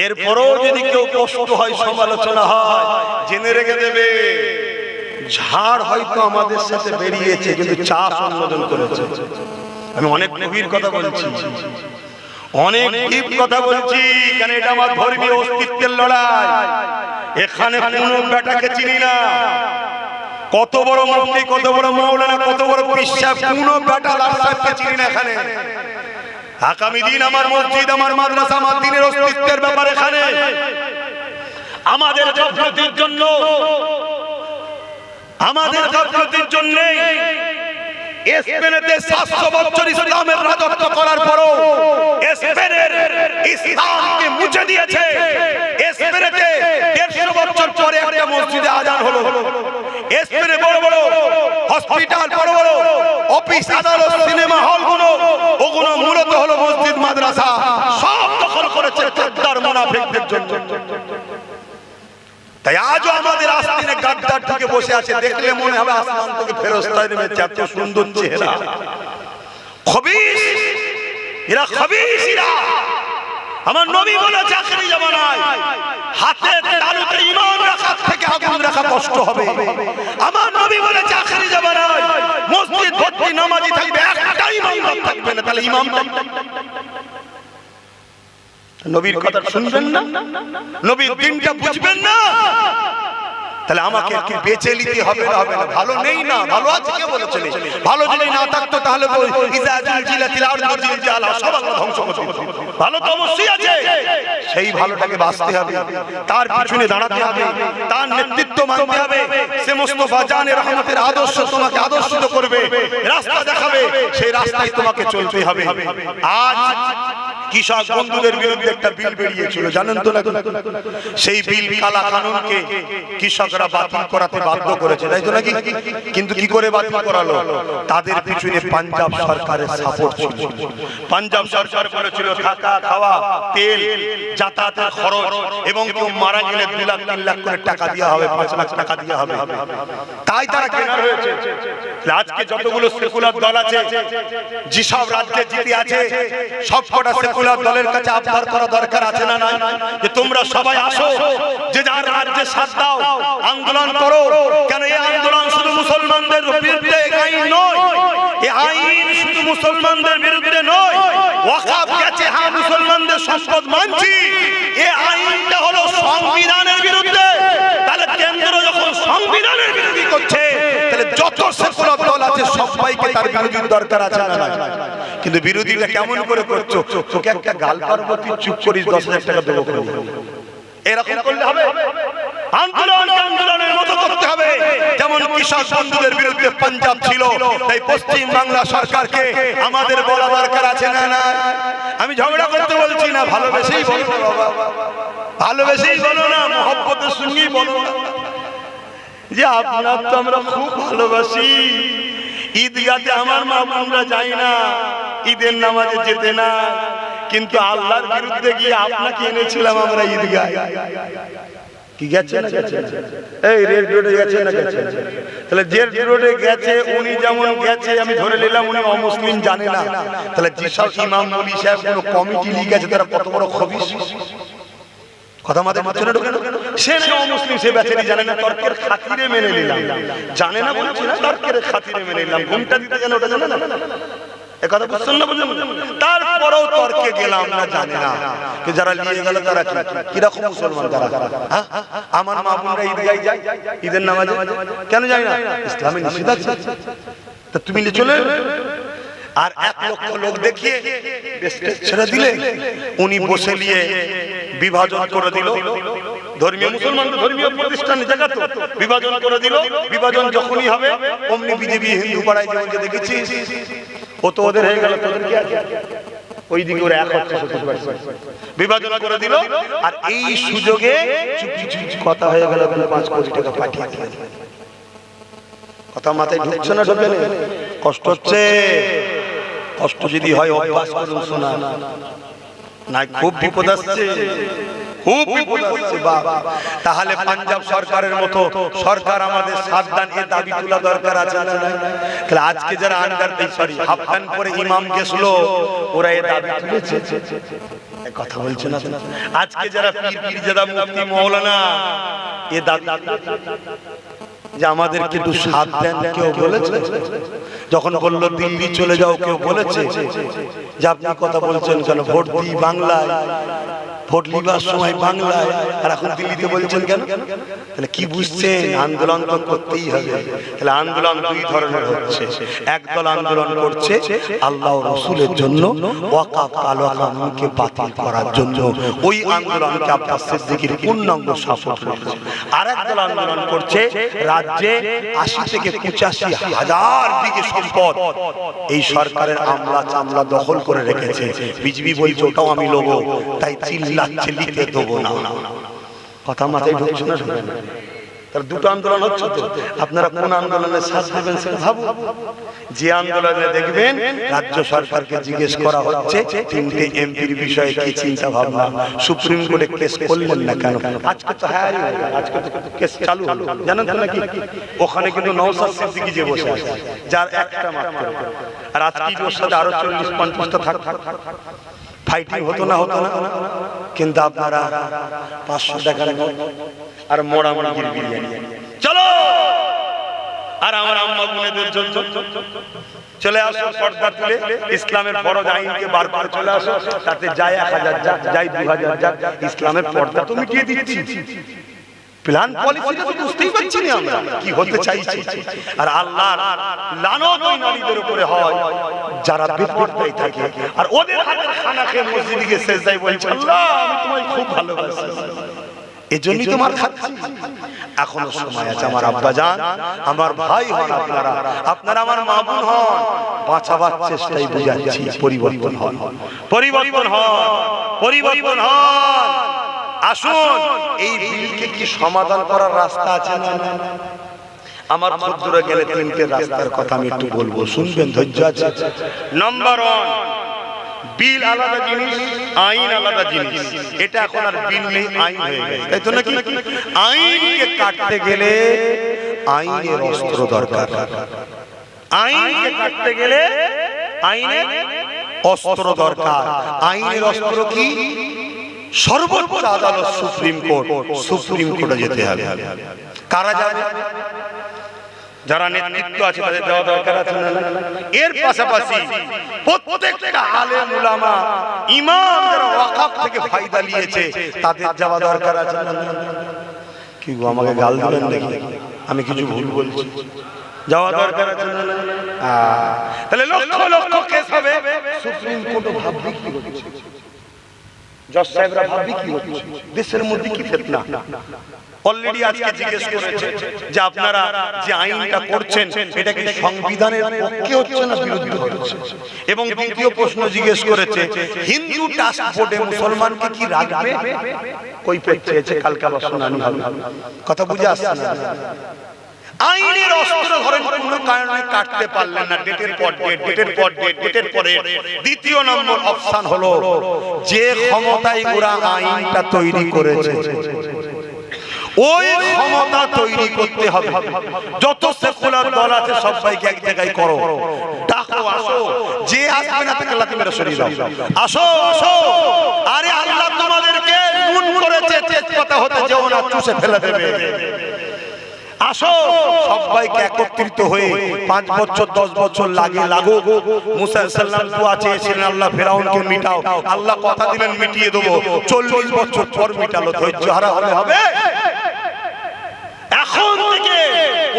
এরপরও যদি কেউ কষ্ট হয়, সমালোচনা হয়, জেনে রেখে দেবে ঝাড় হয়তো আমাদের সাথে বেরিয়েছে, কিন্তু চাষ অন্যজন করেছে। আমি অনেক গভীর কথা বলছি, অনেক ডিপ কথা বলছি, কারণ এটা আমার ধর্মীয় অস্তিত্বের লড়াই। এখানে কোনো বেটাকে চিনি না, কত বড় মুফতি, কত বড় মাওলানা, কত বড় পিসা, কোনো বেটা লাশকে চিনি না এখানে। আগামী দিন আমার মসজিদ, আমার মাদ্রাসা, আমার দ্বীনের অস্তিত্বের ব্যাপারে এখানে আমাদের গাফলতির জন্য, আমাদের গাফলতির জন্য স্পেনেতে 700 বছর ইসলামের রাজত্ব করার পরও স্পেনের ইসলামকে মুছে দিয়েছে। স্পেনেতে 150 বছর পরে একটা মসজিদে আজান হলো। স্পেনে বড় বড় হসপিটাল, বড় বড় অফিস, আদালত, সিনেমা হলগুলো, ওগুলো মূলত হলো মসজিদ, মাদ্রাসা, সব দখল করেছে গাদ্দার মুনাফিকদের জন্য। তাই আজও আমাদের আস্তিনে গাদ্দার ঢুকে বসে আছে, দেখলে মনে হবে আসমান থেকে ফেরেশতা নেমেছে, এত সুন্দর চেহারা। খবিস, এরা খবিস, এরা। আমার নবী বলেছে আখিরি জামানায় হাতে তালুতে ঈমান রাখার থেকে আগুন রাখা কষ্ট হবে। আমার নবী বলেছে আখিরি জামানায় মসজিদ ভর্তি নামাজি থাকবে, একটা ইমাম থাকবে না। তাহলে ইমাম নবীর কথা শুনবেন না? নবীর দিনটা বুঝবেন না? তাহলে আমাকে কি বেঁচে নিতে হবে না? হবে না? ভালো নেই না, ভালো আছে কে বলেছে? ভালো যদি না থাকতো তাহলে তো ইজা জিলজিলাতিল আরদু জিলজালা সব আল্লাহ ধ্বংস করে দিত। ভালো তো অবশ্যই আছে, সেই ভালোটাকে বাঁচতে হবে, তার পিছনে দাঁড়াতে হবে, তার নেতৃত্ব মানতে হবে। সে মুস্তাফা জানে রহমতের আদর্শ তোমাকে আদর্শিত করবে, রাস্তা দেখাবে, সেই রাস্তায় তোমাকে চলতে হবে। আজ কৃষক বন্ধুদের বিরুদ্ধে একটা বিল বেরিয়েছিল, জানেন তো? সেই বিল কালা কানুনকে কৃষকরা বাতিল করাতে বাধ্য করেছে, তাই তো নাকি? কিন্তু কি করে বাতিল করালো? তাদের পিছনে পাঞ্জাব সরকারের সাপোর্ট ছিল। পাঞ্জাব সরকার বলেছিল থাকা, খাওয়া, তেল, যাতায়াতের খরচ, এবং কেউ মারা গেলে 2 লাখ 3 লাখ করে টাকা দেওয়া হবে, 5 লাখ টাকা দেওয়া হবে। তাই তারা কেনার হয়েছে। আজকে যতগুলো সেকুলার দল আছে, যেসব রাজ্যে জিতে আছে, সবকটা সেকুলার দলের কাছে আবদার করা দরকার আছে না নাই? যে তোমরা সবাই আসো, যে যার রাজ্যে সাথ দাও, আন্দোলন করো। কেন এই আন্দোলন শুধু মুসলমানদের বিরুদ্ধে আইন নয়, এই আইন শুধু মুসলমানদের বিরুদ্ধে নয়। ওয়াকফ গেছে, হ্যাঁ মুসলমানদের সম্পদ মানছি, এই আইনটা হলো সংবিধানের বিরুদ্ধে। তাহলে কেন্দ্র যখন সংবিধানের বিরোধী করছে, তাহলে যত সেকুলার দল আছে সবাইকে তার বিরোধীর দরকার আছে না নাই? কিন্তু বিরোধীটা কেমন করে করছো? তোকে একটা গাল পারবো, তুই চুপ করিস, 10,000 টাকা দেবো, এরকম করলে হবে? আন্দোলনের মতো করতে হবে। যেমন কৃষক বন্ধুদের বিরুদ্ধে পাঞ্জাব ছিল, তাই পশ্চিম বাংলা সরকারকে আমাদের বলা দরকার আছে না না? আমি ঝগড়া করতে বলছি না, ভালোবেসেই বলো না বাবা, ভালোবেসেই বলো না, মহব্বতের সঙ্গেই বলো না যে আপনার তো আমরা খুব ভালোবাসি। ঈদগাতে আমার মা বোনরা যায় না, ঈদের নামাজে যেতে না, কিন্তু আল্লাহর বিরুদ্ধে গিয়ে আপনাকে এনেছিলাম আমরা ঈদগায়। কি গেছে না গেছে? এই রেড রোডে গেছে না গেছে? তাহলে যে রোডে গেছে উনি যেমন গেছে আমি ধরে নিলাম উনি অমুসলিম জানে না। তাহলে যেসব ইমাম মৌলভী সাহেব কোনো কমিটি লিখেছে তারা কত বড় খবিশ। কথা মাথায় ঢুকছে না ঢুকে না? সে না অমুসলিম, সে বেচারি জানে না, তর্কের খাতিরে মেনে নিলাম। জানে না বলছি না, তর্কের খাতিরে মেনে নিলাম। ঘুমটা দিতে জানে ওটা জানে না? কথা বুঝছেন না? বুঝলেন? তারপরেও তর্কে গেলাম না, জানে না। যারা নিয়ে গেল তারা কিরকম মুসলমান তারা? আমার মা বোনরা ঈদগায় যায়, ঈদের নামাজ কেন যায় না? ইসলামে নিষেধ আছে। তা তুমি নিয়ে চলে আর 1 লক্ষ লোক দেখিয়ে ছেড়ে দিলে, উনি বসে নিয়ে বিভাজন করে দিল। ধর্মীয় মুসলমান তো ধর্মীয় প্রতিষ্ঠানে জায়গা তো বিভাজন করে দিল। বিভাজন যখনই হবে অমনি বিজেপি হিন্দু পাড়ায় যেমন দেখেছি ও তো ওদের হয়ে গেল, তোদের কি আছে? ওই দিকে ওরা এক হচ্ছে, বিভাজন করে দিল। আর এই সুযোগে কথা হয়ে গেল 5 কোটি টাকা পাঠিয়ে দিল। কথা মাথায় ঢুকছে না ঢুকে না? কষ্ট হচ্ছে। কষ্ট যদি হয় অভ্যাস করুন শোনা, না খুব বিপদ আসছে, খুব বিপদ আসছে বাবা। তাহলে পাঞ্জাব সরকারের মতো সরকার আমাদের সাবধান এ দাবি তোলা দরকার আছে না? তাহলে আজকে যারা আন্ডার সরি হাফ প্যান্ট পরে ইমাম গেছিল ওরা এ দাবি তুলেছে, কথা বলছে না? আজকে যারা পীর পীরজাদা মুফতি মাওলানা এ দাবি যে আমাদেরকে একটু সাথ দেন, কেউ বলেছে? যখন বললো দিল্লি চলে যাও কেউ বলেছে যে আপনি কথা বলছেন কেন? ভোট দিই বাংলায়, ভোট লিবার সময় বাংলায়, আর এখন দিল্লিতে বলছেন কেন? তাহলে কি বুঝছেন? আন্দোলন তো করতেই হবে। তাহলে আন্দোলন 2 ধরনের হচ্ছে। একদল আন্দোলন করছে আল্লাহ রাসূলের জন্য, ওয়াকাফ কালো কানুনকে বাতিল করার জন্য। ওই আন্দোলনকে আব্বাস সিদ্দিকীর পূর্ণাঙ্গ সাপোর্ট রয়েছে। আর একদল আন্দোলন করছে রাজ্যে 80 থেকে 85 হাজার বিঘে সম্পদ এই সরকারের আমলা চামলা দখল করে রেখেছে। বিজেপি বলছে ওটাও আমি লোব, তাই চিল্লাচ্ছে লিখতে দেবো না। কথা মাথায় ঢুকছে না? তার দুটো আন্দোলন হচ্ছে তো। আপনারা কোন আন্দোলনের সাথ দেবেন সেটা ভাবুন। যে আন্দোলনে দেখবেন রাজ্য সরকারকে জিজ্ঞেস করা হচ্ছে 3টে এমপির বিষয়ে কি চিন্তা ভাবনা, সুপ্রিম কোর্টে কেস করলেন না কেন? আজকে তো হ্যাঁ, আজকে তো কেস চালু হলো, জানেন তো নাকি? ওখানে কিন্তু নওশাদ সিদ্দিকী যে বসে আছে, যার একটা মাত্র, আর আজকে ওর সাথে আরো 40-50টা থাক ফাইটিং হতো না কিন্তু আপনারা 500 টাকার নোট আর মোড়া মুরগির বিরিয়ানি চলো। আর আমার আম্মা বোনেদের জন্য চলে আসো, পর্দা তুলে ইসলামের ফরজ আইনকে বারবার চলে আসো। তাতে যায় 1000 যাক, যায় 2000 যাক, ইসলামের পর্দা তো মিটিয়ে দিচ্ছি। প্ল্যান পলিসিটা তো বুঝতেই পারছি না আমরা কি হতে চাইছি। আর আল্লাহর লানত ওই নারীদের উপরে হয় যারা বেপরদায় থাকে, আর ওদের হাতের খানা খেয়ে মসজিদে গিয়ে সেজদায় বলছে আল্লাহ আমি তোমায় খুব ভালোবাসি, এজন্যই তোমার খাচ্ছি। এখনো সময় আছে আমার আব্বাজান, আমার ভাই হন আপনারা আমার মা বোন হন, বাঁচাবার চেষ্টাই বুঝাচ্ছি। পরিবর্তন হন, পরিবর্তন হন, পরিবর্তন হন। আসুন, এই বিলকে কি সমাধান করার রাস্তা আছে না? আমার ক্ষুদ্র গেলে 3টে রাস্তার কথা আমি একটু বলবো, শুনবেন, ধৈর্য আছে? নাম্বার 1, বিল আলাদা জিনিস, আইন আলাদা জিনিস। এটা এখন আর বিল নেই, আইন হয়ে গেছে, তাই তো নাকি? আইনকে কাটতে গেলে আইনের অস্ত্র দরকার। আইনকে কাটতে গেলে আইনের অস্ত্র দরকার। আইনের অস্ত্র কি? সর্বোচ্চ আদালত সুপ্রিম কোর্ট। সুপ্রিম কোর্টে যেতে হবে। কারা যাবে? যারা নেতৃত্ব আছে তাদের যাওয়া দরকার আছে না? এর পাশাপাশি প্রত্যেকটা আলেম উলামা ইমাম যারা ওয়াকফ থেকে ফায়দা নিয়েছে তাদের যাওয়া দরকার আছে না? কি গো আমাকে গাল দিলেন নাকি? আমি কিছু ভুল বলছি? যাওয়া দরকার আছে না? তাহলে লক্ষ লক্ষ কেস হবে, সুপ্রিম কোর্ট ভাববে কি হচ্ছে, জজ সাহেবরা ভাববে কি হচ্ছে, দেশের মধ্যে কি ফিতনা। অলরেডি আজকে জিজ্ঞেস করেছে যে আপনারা যে আইনটা করছেন এটা কি সংবিধানের পক্ষে হচ্ছে না বিরুদ্ধে হচ্ছে? এবং দ্বিতীয় প্রশ্ন জিজ্ঞেস করেছে হিন্দু টাস্ক বোর্ডে মুসলমানকে কি রাখবে? কই পেয়েছে কালকে আবার শুনানি হবে। কথা বুঝে আসছে না? আইনের অস্ত্র ধরে কোনো কারণে কাটতে পারলেন না, ডেটের পর ডেট, ডেটের পর ডেট, ডেটের পরে। দ্বিতীয় নম্বর অপশন হলো যে ক্ষমতায় ওরা আইনটা তৈরি করেছে ওই ক্ষমতা তৈরি করতে হবে। যত সেকুলার দল আছে সবাইকে এক জায়গায় করো, ডাকো, আসো, যে আসবে না তাকে লাথি মেরে সরিয়ে দাও, আসো আসো। আরে আল্লাহ তোমাদেরকে নুন করেছে, তেজপাতা হতে যেও না, চুষে ফেলে দেবে। আসো, সবাইকে একত্রিত হয়ে 5 বছর 10 বছর লাগুক। মুসা আলাইহিস সালাম দোয়া চেয়েছিলেন, আল্লাহ ফেরাউনকে মিটাও। আল্লাহ কথা দিলেন মিটিয়ে দেবো। 40 বছর পর মিটালো। ধৈর্য হারা হলে হবে? এখন থেকে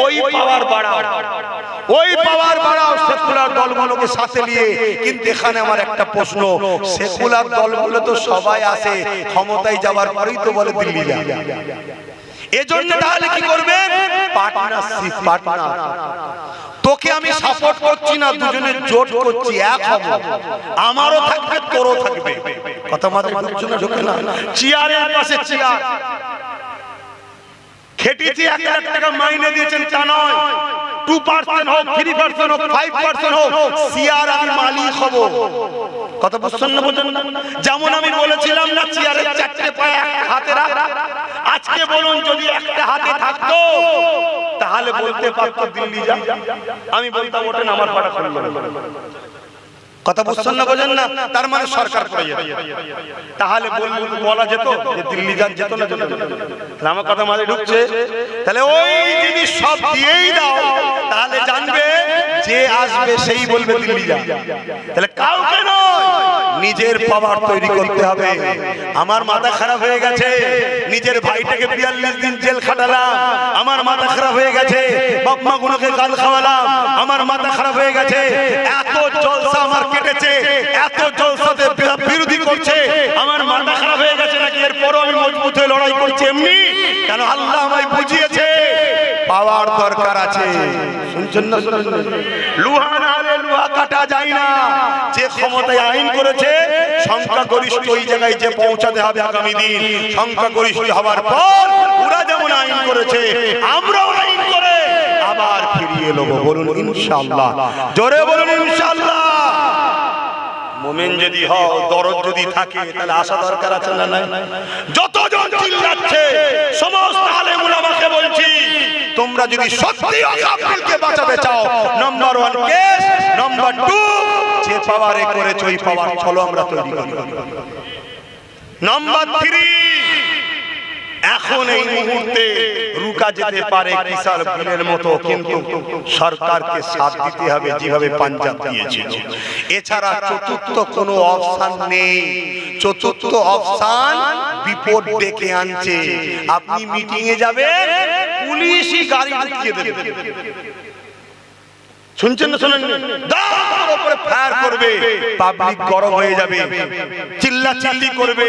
ওই পাওয়ার বাড়াও, ওই পাওয়ার বাড়াও সেকুলার দলগুলোকে সাথে নিয়ে। কিন্তু এখানে আমার একটা প্রশ্ন, সেকুলার দলগুলো তো সবাই আসে ক্ষমতায় যাওয়ার পরেই তো বলে দিল্লি যা। এজন্য তাহলে কি করবেন? Partnership, partner. তোকে আমি সাপোর্ট করছি না, দুজনে জোট করছি, এক হব। আমারও থাকবে, তোরও থাকবে। কথা মাথায় ঢুকছে না? ঢোকে না? চেয়ারের পাশে চেয়ার। খেটেছি 1 লাখ টাকা মাইনে দিয়েছেন তা নয়, 2% হোক, 3% হোক, 5% হোক, চেয়ার আমি মালিক হব। কথা বুঝছেন না? বুঝেন না? যেমন আমি বলেছিলাম না চেয়ারের 4টে পায়ে একটা হাতে রাখ। আজকে বলুন যদি একটা হাতে থাকতো তাহলে বলতে পারতো দিল্লি যা, আমি বলতাম ওঠেন, আমার পাটা খুললো। কথা বুঝছেন না? বোঝেন না? তার মানে সরকার করে যেত। তাহলে বলা যেত যে দিল্লি যান, যেত না? আমার কথা মাঝে ঢুকছে? তাহলে ওই জিনিস সব দিয়েই দাও, তাহলে জানবে যে আসবে সেই বলবে দিল্লি যা। তাহলে কাউকে নয়, নিজের পাওয়ার তৈরি করতে হবে। আমার মাথা খারাপ হয়ে গেছে, নিজের ভাইটাকে 42 দিন জেল খাটালাম, আমার মাথা খারাপ হয়ে গেছে, বাপ মা গুলোকে গাল খাওয়ালাম, আমার মাথা খারাপ হয়ে গেছে, এত জলসা আমার কেটেছে, এত জলসাতে বিরোধী করছে, আমার মাথা খারাপ হয়ে গেছে নাকি? এরপরও আমি মজবুত হয়ে লড়াই করছি এমনি কেন? আল্লাহ আমায় বুঝিয়েছে পাওয়ার দরকার আছে। শুনছেন না? লোহা না হলে লোহা কাটা যায় না। যে ক্ষমতায় আইন করেছে সংখ্যাগরিষ্ঠ ওই জায়গায় যে পৌঁছাতে হবে আগামী দিন। সংখ্যাগরিষ্ঠ হওয়ার পর ওরা যেমন আইন করেছে আমরাও আইন করে আবার ফিরিয়ে নেব। বলুন ইনশাআল্লাহ, জোরে বলুন ইনশাআল্লাহ। মুমিন যদি হও, দরদ যদি থাকে, তাহলে আশা দরকার আছে না নাই? যতজন চিল্লাচ্ছে সমস্ত আলেম উলামাকে বলছি, তোমরা যদি সত্যি আকাবিলকে বাঁচাতে চাও, নাম্বার 1 কেস, নাম্বার 2 যে পাওয়ারে করেছে ওই পাওয়ার চলো আমরা তৈরি করি। নাম্বার 3 এখন এই মুহূর্তে রুকা যেতে পারে কিসার বিলের মতো, কিন্তু সরকারকে সাথ দিতে হবে যেভাবে পাঞ্জাব দিয়েছে। এছাড়া চতুর্থ কোনো অপশন নেই। চতুর্থ অপশন বিপদ ডেকে আনছে। আপনি মিটিং এ যাবেন, পুলিশই গাড়ি ঢুকিয়ে দেবে। শুনছেন না? শুনেন? দাঁড়ার উপরে ফায়ার করবে, পাবলিক গরম হয়ে যাবে, চিল্লা চিল্লি করবে।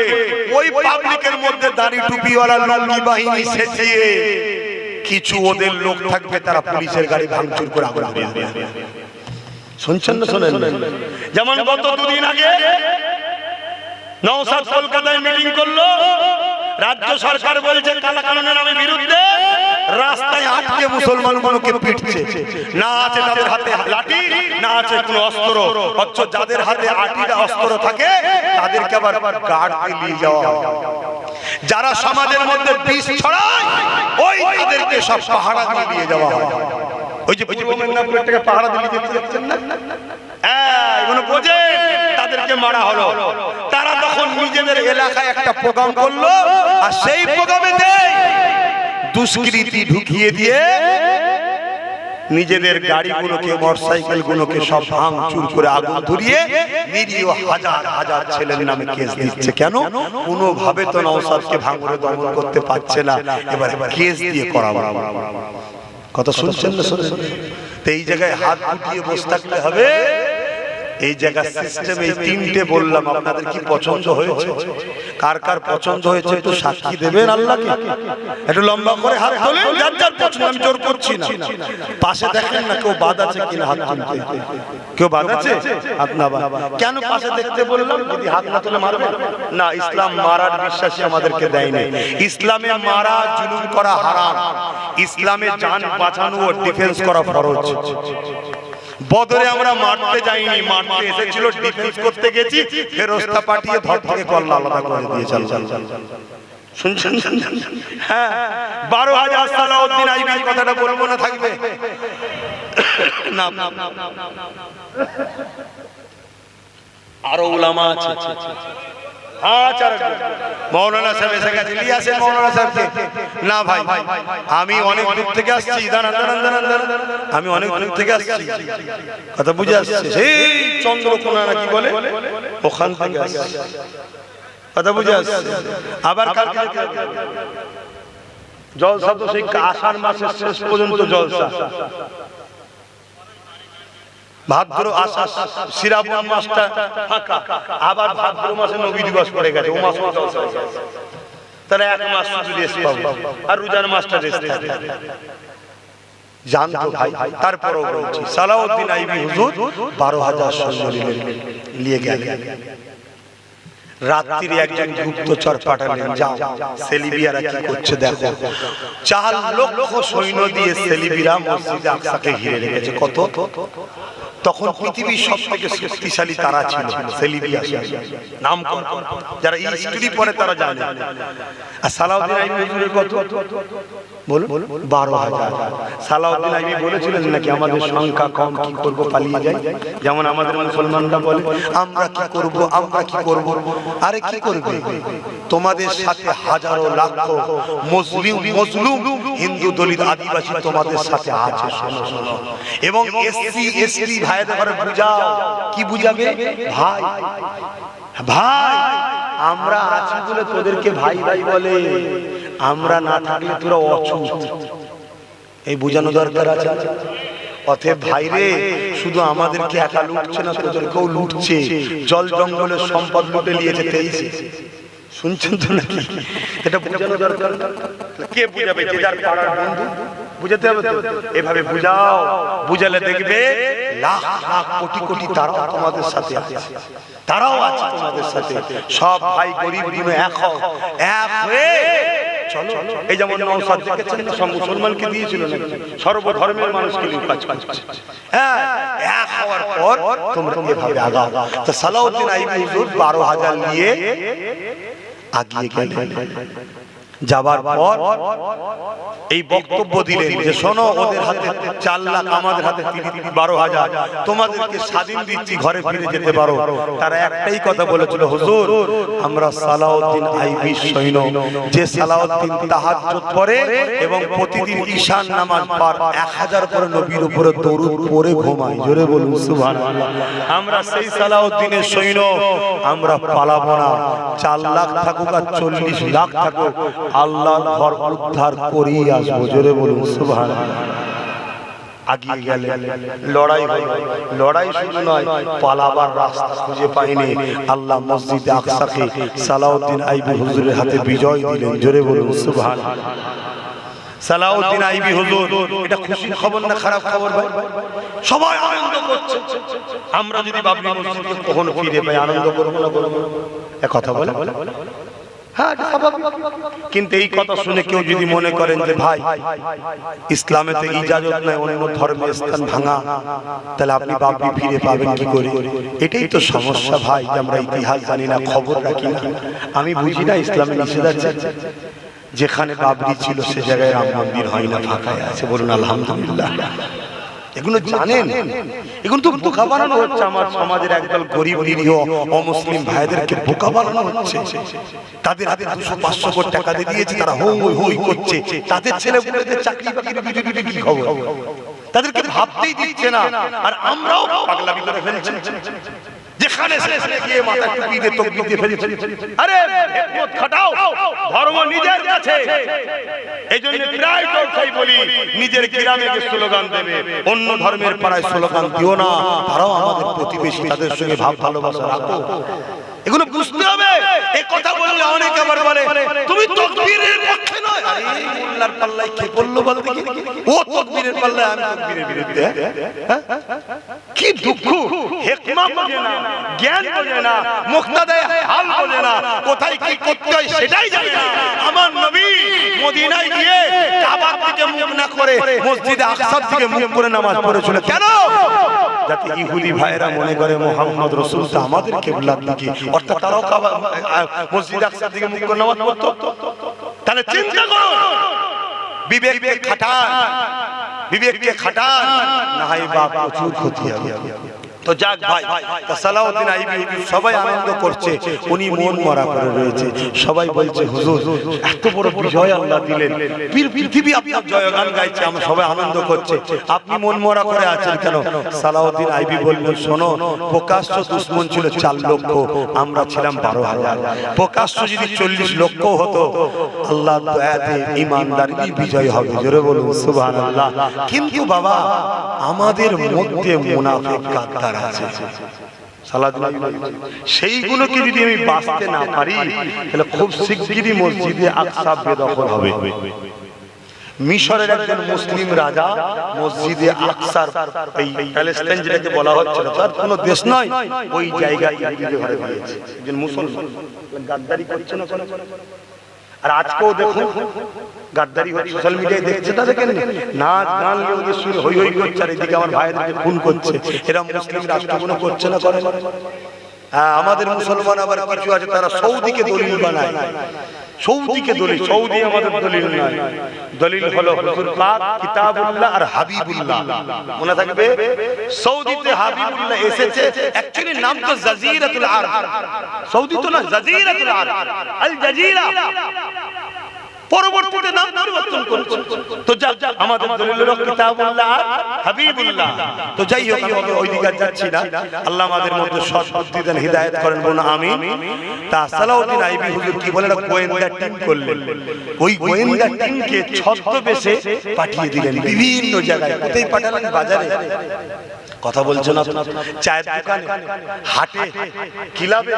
ওই পাবলিকের মধ্যে দাড়ি টুপিওয়ালা লুঙ্গি বাহিনী সেজিয়ে কিছু ওদের লোক থাকবে, তারা পুলিশের গাড়ি ভাঙচুর করে আগুন ধরিয়ে দেবে। শুনছেন না? শুনেন? যেমন গত 2 দিন আগে নওশাদ কলকাতায় মিটিং করলো, রাজ্য সরকার বলছে কালাকানুনের নামে বিরুদ্ধে, রাস্তায় আটকে মুসলমানগুলোকে পিটছে। না আছে তাদের হাতে লাঠি, না আছে কোনো অস্ত্র, অথচ যাদের হাতে আটিটা অস্ত্র থাকে তাদেরকে আবার গার্ডে নিয়ে যাওয়া। যারা সমাজের মধ্যে বিষ ছড়ায় ওই তাদেরকে সব পাহারা দিয়ে যাওয়া হয়। ওই যে পূর্ব মেদিনীপুরের থেকে পাহারা দিল্লি যেতে যাচ্ছেন না, এগুলো বোঝে, তাদেরকে মারা হলো। তারা তখন নিজেদের এলাকায় একটা প্রোগ্রাম করলো, আর সেই প্রোগ্রামেতে দুষ্কৃতী ঢুকিয়ে দিয়ে নিজেদের গাড়িগুলোকে, মোটরসাইকেল গুলোকে সব ভাঙচুর করে আগুন ধরিয়ে নিরীহ হাজার হাজার ছেলের নামে কেস দিচ্ছে। কেন? কোনোভাবে তো নওশাদকে ভাঙড়ে দমন করতে পারছে না, এবার কেস দিয়ে করাবো। কথা শুনছেন না? শুনছেন? তো এই জায়গায় হাত গুটিয়ে বসে থাকতে হবে? এই জায়গা সিস্টেম এই তিনটে বললাম, আপনাদের কি পছন্দ হয়েছে? কার কার পছন্দ হয়েছে একটু সাক্ষী দেবেন আল্লাহকে। একটু লম্বা করে হাত তোলেন, যার যার পছন্দ, আমি জোর করছি না। পাশে দেখেন না কেউ বাদ আছে কিনা হাত তুলতে, কেউ বাদ আছে? হাত না বাদ। কেন পাশে দেখতে বললাম? যদি হাত না তুলে মারবে না। ইসলাম মারার বিশ্বাসী আমাদেরকে দেয়নি। ইসলামে মারা জুলুম করা হারাম, ইসলামে জান বাঁচানো ও ডিফেন্স করা ফরজ। বদরে আমরা মারতে যাইনি, মারতে এসেছিল, ডিফেন্স করতে গেছি, ফেরেশতা পাঠিয়ে ধর থেকে কল্লা আলাদা করে দিয়ে চল। শুনছেন? হ্যাঁ, 12,000 সালাউদ্দিন আইবির কথাটা বলবো না, থাকবে না। আরো উলামা আছে। মৌলানা সাহেব এসে গেছে, নিয়ে আসেন মৌলানা সাহেবকে। না ভাই, আমি অনেক দূর থেকে আসছি, আমি অনেক দূর থেকে আসছি, কথা বুঝে আসছে, সেই চন্দ্রকোনা নাকি বলে, ওখান থেকে আসছি, কথা বুঝে আসছে। আবার কালকে জলসা তো সেই আষাঢ় মাসের শেষ পর্যন্ত জলসা, ভাদ্র আষাঢ় শ্রাবণ মাসটা ফাঁকা, আবার ভাদ্র মাসে নবী দিবস পড়ে গেছে, ও মাস জলসা, তাহলে এক মাস শুধু রেস্ট পাবো, আর রোজার মাসটা রেস্ট থাকবে। জানতো ভাই, তারপরও বলছি, সালাউদ্দিন আইবি হুজুর 12,000 সৈন্য নিয়ে গেলেন। রাত্রিরে একজন গুপ্তচর পাঠালেন, যাও সেলিবিয়ারা কি করছে দেখো। 4 লক্ষ সৈন্য দিয়ে সেলিবিরা মসজিদে আকসাকে ঘিরে রেখেছে। কত? তখন পৃথিবীর সবথেকে শক্তিশালী তারা ছিল সেলিবিয়া, নাম যারা হিস্ট্রি পড়ে তারা জানে। আর সালাউদ্দিন আইবি হুজুরের কত বলুন? 12,000। সালাউদ্দিন আইবি বলেছিলেন নাকি আমাদের সংখ্যা কম, কি করব, পালিয়ে যাই। যেমন আমাদের মুসলমানরা বলে আমরা কি করব, আমরা কি করব। আরে কি করবে? তোমাদের সাথে হাজারো লাখ মুসলিম হিন্দু দলিত আদিবাসী তোমাদের সাথে আছে, এবং এসসি এসটি ভাইদের ঘরে বুঝাও। কি বুঝাবে? ভাই ভাই আমরা আছি বলে তোদেরকে ভাই ভাই বলে, আমরা না থাকলে তোরা অছুত, এই বুঝানো দরকার আছে। অতএব ভাইরে, শুধু আমাদেরকে একা লুটছে না, তোদেরকেও লুটছে। জল জঙ্গলের সম্পদ লুটে নিয়েছে 23। শুনছেন তো নাকি? এটা বুঝানো দরকার। কে বুঝাবে? যে যার পাড়ার বন্ধু বুঝাতে হবে তো। এভাবে বুঝাও, বুঝালে দেখবে লাখ লাখ কোটি কোটি তারাও তোমাদের সাথে আছে, তারাও আছে তোমাদের সাথে। সব ভাই গরিব গুলো এক হও, এক হয়ে চলো। এই যেমন নওশাদ দেখেছেন, সব মুসলমানকে দিয়েছিল না, সর্বধর্মের মানুষকে নিয়ে কাজ করছে। হ্যাঁ, এক হওয়ার পর তোমরা এভাবে আগাও। তো সালাউদ্দিন আইবি হুজুর 12,000 নিয়ে আগিয়ে গেলেন। যাবার পর এই বক্তব্য দিলেন যে শোনো, ওদের হাতে 4 লাখ, আমাদের হাতে 12,000, তোমাদেরকে স্বাধীন দিচ্ছি, ঘরে ফিরে যেতে পারো। তারা একটাই কথা বলেছিল, হুজুর আমরা সালাউদ্দিন আইবির সৈন্য, যে সালাউদ্দিন তাহাজ্জুদ পড়ে এবং প্রতিদিন ঈশান নামাজ পর 1000 করে নবীর উপরে দরুদ পড়ে ঘুমায়। জোরে বলুন সুবহানাল্লাহ। আমরা সেই সালাউদ্দিনের সৈন্য, আমরা পালাবো না। 4 লাখ থাকুক আর 40 লাখ থাকুক, আল্লাহর ঘর উদ্ধার করেই আসবো। জোরে বলুন সুবহানাল্লাহ। আগিয়ে গেলে লড়াই হলো। লড়াই শুধু নয়, পালাবার রাস্তা খুঁজে পায়নি। আল্লাহ মসজিদে আকসাকে সালাউদ্দিন আইবি হুজুরের হাতে বিজয় দিলেন। জোরে বলুন সুবহানাল্লাহ। সালাউদ্দিন আইবি হুজুর, এটা খুশির খবর না খারাপ খবর ভাই? সবাই আনন্দ করছে। আমরা যদি বাবরি মসজিদকে কখনো ফিরে পাই, আনন্দ করবো না? করবো। এক কথা বলে, হ্যাঁ, কিন্তু এই কথা শুনে কেউ যদি মনে করেন যে ভাই ইসলামে তো ইজাজত নাই অন্য ধর্মের স্থান ভাঙা, তাহলে আপনি বাবরি ফিরে পাবেন কি করে? এটাই তো সমস্যা ভাই, যে আমরা ইতিহাস জানি না, খবর রাখি না। আমি বুঝি না ইসলামে নিষেধাজ্ঞা, যেখানে বাবরি ছিল সে জায়গায় রাম মন্দির হয় না, ফাঁকায় আছে। বলুন আলহামদুলিল্লাহ। এগুলো জানেন? এগুলো তো বোকা বানানো হচ্ছে। আমার সমাজের একদল গরিব নিরীহ অমুসলিম ভাইদেরকে বোকা বানানো হচ্ছে। তাদের হাতে 200-500 কোটি টাকা দিয়ে দিয়েছে, তারা হই হই করছে। তাদের ছেলেপুলেদের চাকরি বাকরির বিজুটি কি খবর? তাদেরকে ভাবতেই দিচ্ছে না। আর আমরাও পাগলামি করে ফেলছি। যেখানে সেখানে গিয়ে মাথা টুপি দিয়ে তাকবীর দিয়ে ফেলে। আরে হিকমত খাটাও, ধর্ম নিজের কাছে। এইজন্য প্রায় কথাই বলি, নিজের গ্রামে গিয়ে স্লোগান দেবে, অন্য ধর্মের পাড়ায় স্লোগান দিও না। তারাও আমাদের প্রতিবেশী, তাদের সঙ্গে ভাব ভালোবাসা রাখো। এগুলো বুঝতে হবে। এই কথা বললে অনেকে আবার বলে তুমি তাকবীরের পক্ষে নয়। আরে মোল্লার পাল্লায় কে বললো বলতে কি? ও তাকবীরের পাল্লায়, আমি তাকবীরের বিরুদ্ধে। কি দুঃখ! হিকমত বোঝে না, জ্ঞান বোঝে না, মুক্তাদায়ে হাল বোঝে না, কোথায় কি করতে হয় সেটাই জানে না। আমার নবী মদিনায় গিয়ে কাবার দিকে মুখ না করে মসজিদে আকসার দিকে মুখ করে নামাজ পড়েছিল। কেন? যাতে ইহুদি ভাইরা মনে করে মুহাম্মদ রাসূল তো আমাদের কিবলার দিকে, অর্থাৎ তারাও কাবা মসজিদে আকসার দিকে মুখ করে নামাজ পড়তো। তাহলে চিন্তা করো, বিবেককে খাটান, বিবেককে খাটান, না হয় বাপ প্রচুর ক্ষতি হবে। তো যাক ভাই, সালাউদ্দিন আইবি সবাই আনন্দ করছে, উনি মন মরা করে রয়েছে। সবাই বলছে হুজুর এত বড় বিজয় আল্লাহ দিলেন, পৃথিবী আপনার জয়গান গাইছে, আমরা সবাই আনন্দ করছে, আপনি মন মরা করে আছেন কেন? সালাউদ্দিন আইবি বললেন, শোনো, প্রকাশ্য দুশমন ছিল 4 লক্ষ, আমরা ছিলাম 12,000। প্রকাশ্য যদি 40 লক্ষ হতো, আল্লাহ দয়াতে ঈমানদারই বিজয় হবে। জোরে বলুন সুবহানাল্লাহ। কিন্তু বাবা, আমাদের মধ্যে মুনাফিক গাদ্দার আছে। সেইগুলোকে যদি আমি বাঁচতে না পারি, তাহলে খুব শিগগিরই মসজিদে আকসা বেদখল হবে। মিশরের একজন মুসলিম রাজা মসজিদে আকসার, এই প্যালেস্টাইন যেটাকে বলা হচ্ছে, তার কোনো দেশ নয়, ওই জায়গায় ইহুদিদের ঘরে দিয়েছে। একজন মুসলমান গাদ্দারি করছে না। আর আজকেও দেখুন গাদ্দারি হচ্ছে, সোশ্যাল মিডিয়ায় দেখছে না, দেখেন নাচ গান ওদের সুর হই হই করছে, আর এদিকে আমার ভাইদেরকে খুন করছে। এরা মুসলিম রাষ্ট্রগুলো করছে না, করে? হ্যাঁ, আমাদের মুসলমান আবার কিছু আছে, তারা সৌদিকে দলিল বানায়। সৌদিকে দলিল, সৌদি আমাদের দলিল নয়। দলিল হলো হুজুর পাক, কিতাবুল্লাহ আর হাবিবুল্লাহ। মনে থাকবে, সৌদিতে হাবিবুল্লাহ এসেছে, অ্যাকচুয়ালি নাম তো জাজিরাতুল আরব। সৌদি তো না, জাজিরাতুল আরব, আল জাজিরা। পরবর্তীতে নাম পরিবর্তন করেছে। তো যাক, আমাদের দলিল হলো কিতাবুল্লাহ আর হাবিবুল্লাহ। তো যাই হোক, আমি ওই দিকে যাচ্ছি না। আল্লাহ আমাদের মধ্যে সৎ বুদ্ধি দেন, হিদায়াত করেন, বলুন আমিন। তা সালাউদ্দিন আইবি হুজুর কি বলেন, গোয়েন্দা টিম করলেন। ওই গোয়েন্দা টিমকে ছদ্মবেশে পাঠিয়ে দিলেন বিভিন্ন জায়গায়। কোথায় পাঠালেন? বাজারে, কথা বলছো না, চায়ের দোকানে, হাটে, ক্লাবে,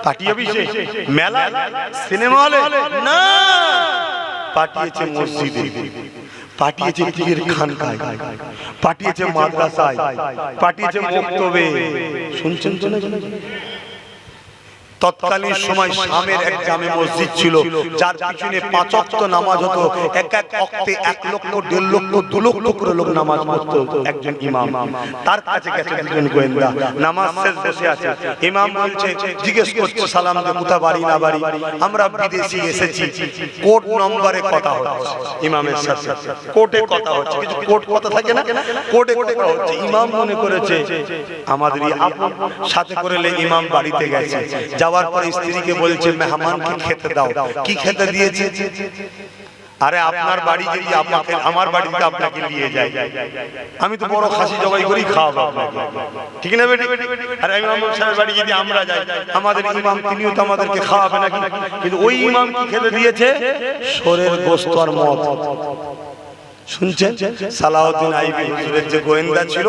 পার্টি অফিসে, মেলায়, সিনেমা হলে না, পাঠিয়েছে মসজিদে, পাঠিয়েছে পীরের খানকায়, পাঠিয়েছে মাদ্রাসায়, পাঠিয়েছে মক্তবে। শুনছেন তো না? তৎকালীন সময় শামের এক জামে মসজিদ ছিল, যার পিছনে 5 ওয়াক্ত নামাজ হতো। এক এক ওয়াক্তে 1 লক্ষ, 1.5 লক্ষ, 2 লক্ষ করে লোক নামাজ পড়তো একজন ইমাম। তার কাছে গেছে একজন গোয়েন্দা, নামাজ শেষ বসে আছে। ইমাম বলছে, জিজ্ঞেস করছে সালাম দে, কোথা বাড়ি না বাড়ি? আমরা বিদেশি এসেছি, কোর্ট নম্বরে কথা হচ্ছে ইমামের সাথে। কোর্টে কথা হচ্ছে, কিছু কোর্ট কথা থাকে না, কোর্টে কথা হচ্ছে। ইমাম মনে করেছে আমাদের আপন, সাথে করে ইমাম বাড়িতে গেছে। যাওয়ার পরে স্ত্রীকে বলছে, মেহমানকে খেতে দাও। কি খেতে দিয়েছে? আরে আপনার বাড়ি যদি আপনাকে, আমার বাড়িতে আপনাকে নিয়ে যায়, আমি তো বড় খাসি জবাই করি খাওয়াবো আপনাকে, ঠিক না বেটি? আরে ইমাম সাহেবের বাড়ি যদি আমরা যাই, আমাদের ইমাম তিনিও তো আমাদেরকে খাওয়াবে নাকি? কিন্তু ওই ইমাম কি খেতে দিয়েছে? শোরের গোশত আর মদ। শুনছেন? সালাউদ্দিন আইবি হুজুরের যে গোয়েন্দা ছিল,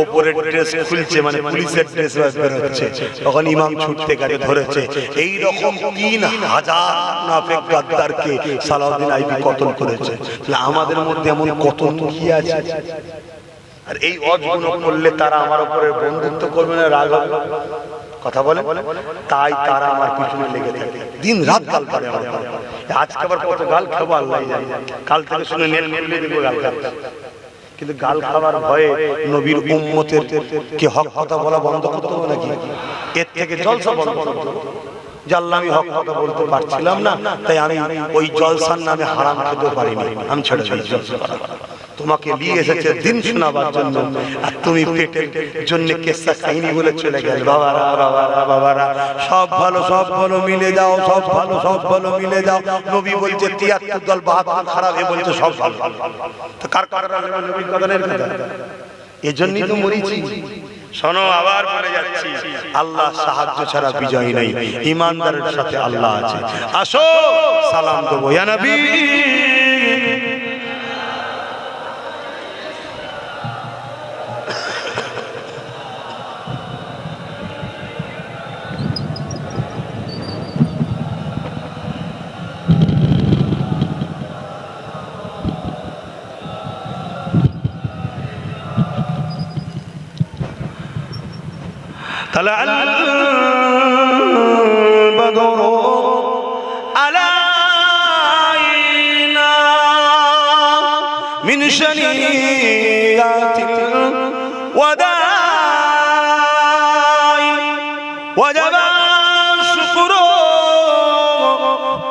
ওপরের ড্রেস খুলছে, মানে পুলিশের ড্রেস বের হচ্ছে, তখন ইমাম ছুটতে গেছে, ধরেছে। এই রকম 3000 মুনাফিক গাদ্দারকে সালাউদ্দিন আইবি কতল করেছে। আমাদের মধ্যে এমন কত কি আছে, আর এই অজগুলো করলে তারা আমার উপরে বন্ধুত্ব করবে না, রাগ হবে, কথা বলে, তাই তারা আমার পিছনে লেগে থাকে, দিন রাত গাল পারে আমার। আজকে আবার কত গাল খাবো আল্লাহ জানে, কাল থেকে শুনে নেল নেলে দিব গাল খাবো। কিন্তু গাল খাবার ভয়ে নবীর উম্মতের কে হক কথা বলা বন্ধ করতে হবে নাকি? এর থেকে জলসা বন্ধ করতে হবে। যে আল্লাহ, আমি হক কথা বলতে পারছিলাম না, তাই আমি ওই জলসার নামে হারাম খেতে পারিনি, আমি ছেড়ে দিই জলসা করা। তোমাকে নিয়ে এসেছে দিন শোনাবার জন্য, আর তুমি পেটের জন্য কেসা কাহিনী বলে চলে গেলে। বাবারা বাবারা বাবারা, সব ভালো সব ভালো মিলে যাও, সব ভালো সব ভালো মিলে যাও। নবী বলছে 73 দল 72 খারাপ, এ বলছে সব ভালো। তো কার কার নবীর কথা নেই কথা? এজন্যই তো মরিছি। শোনো আবার বলে যাচ্ছি, আল্লাহ সাহায্য ছাড়া বিজয় নেই, ইমানদারের সাথে আল্লাহ আছে। আসো সালাম দেবো ইয়া নবী। طلع البدر علينا من شنيات الوداع وجب الشكر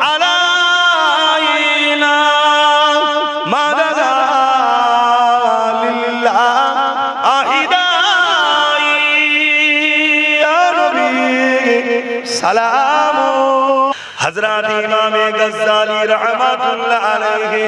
علينا ما بدا لله সালাম। হযরত ইমাম গজ্জালী রাহমাতুল্লাহ আলাইহি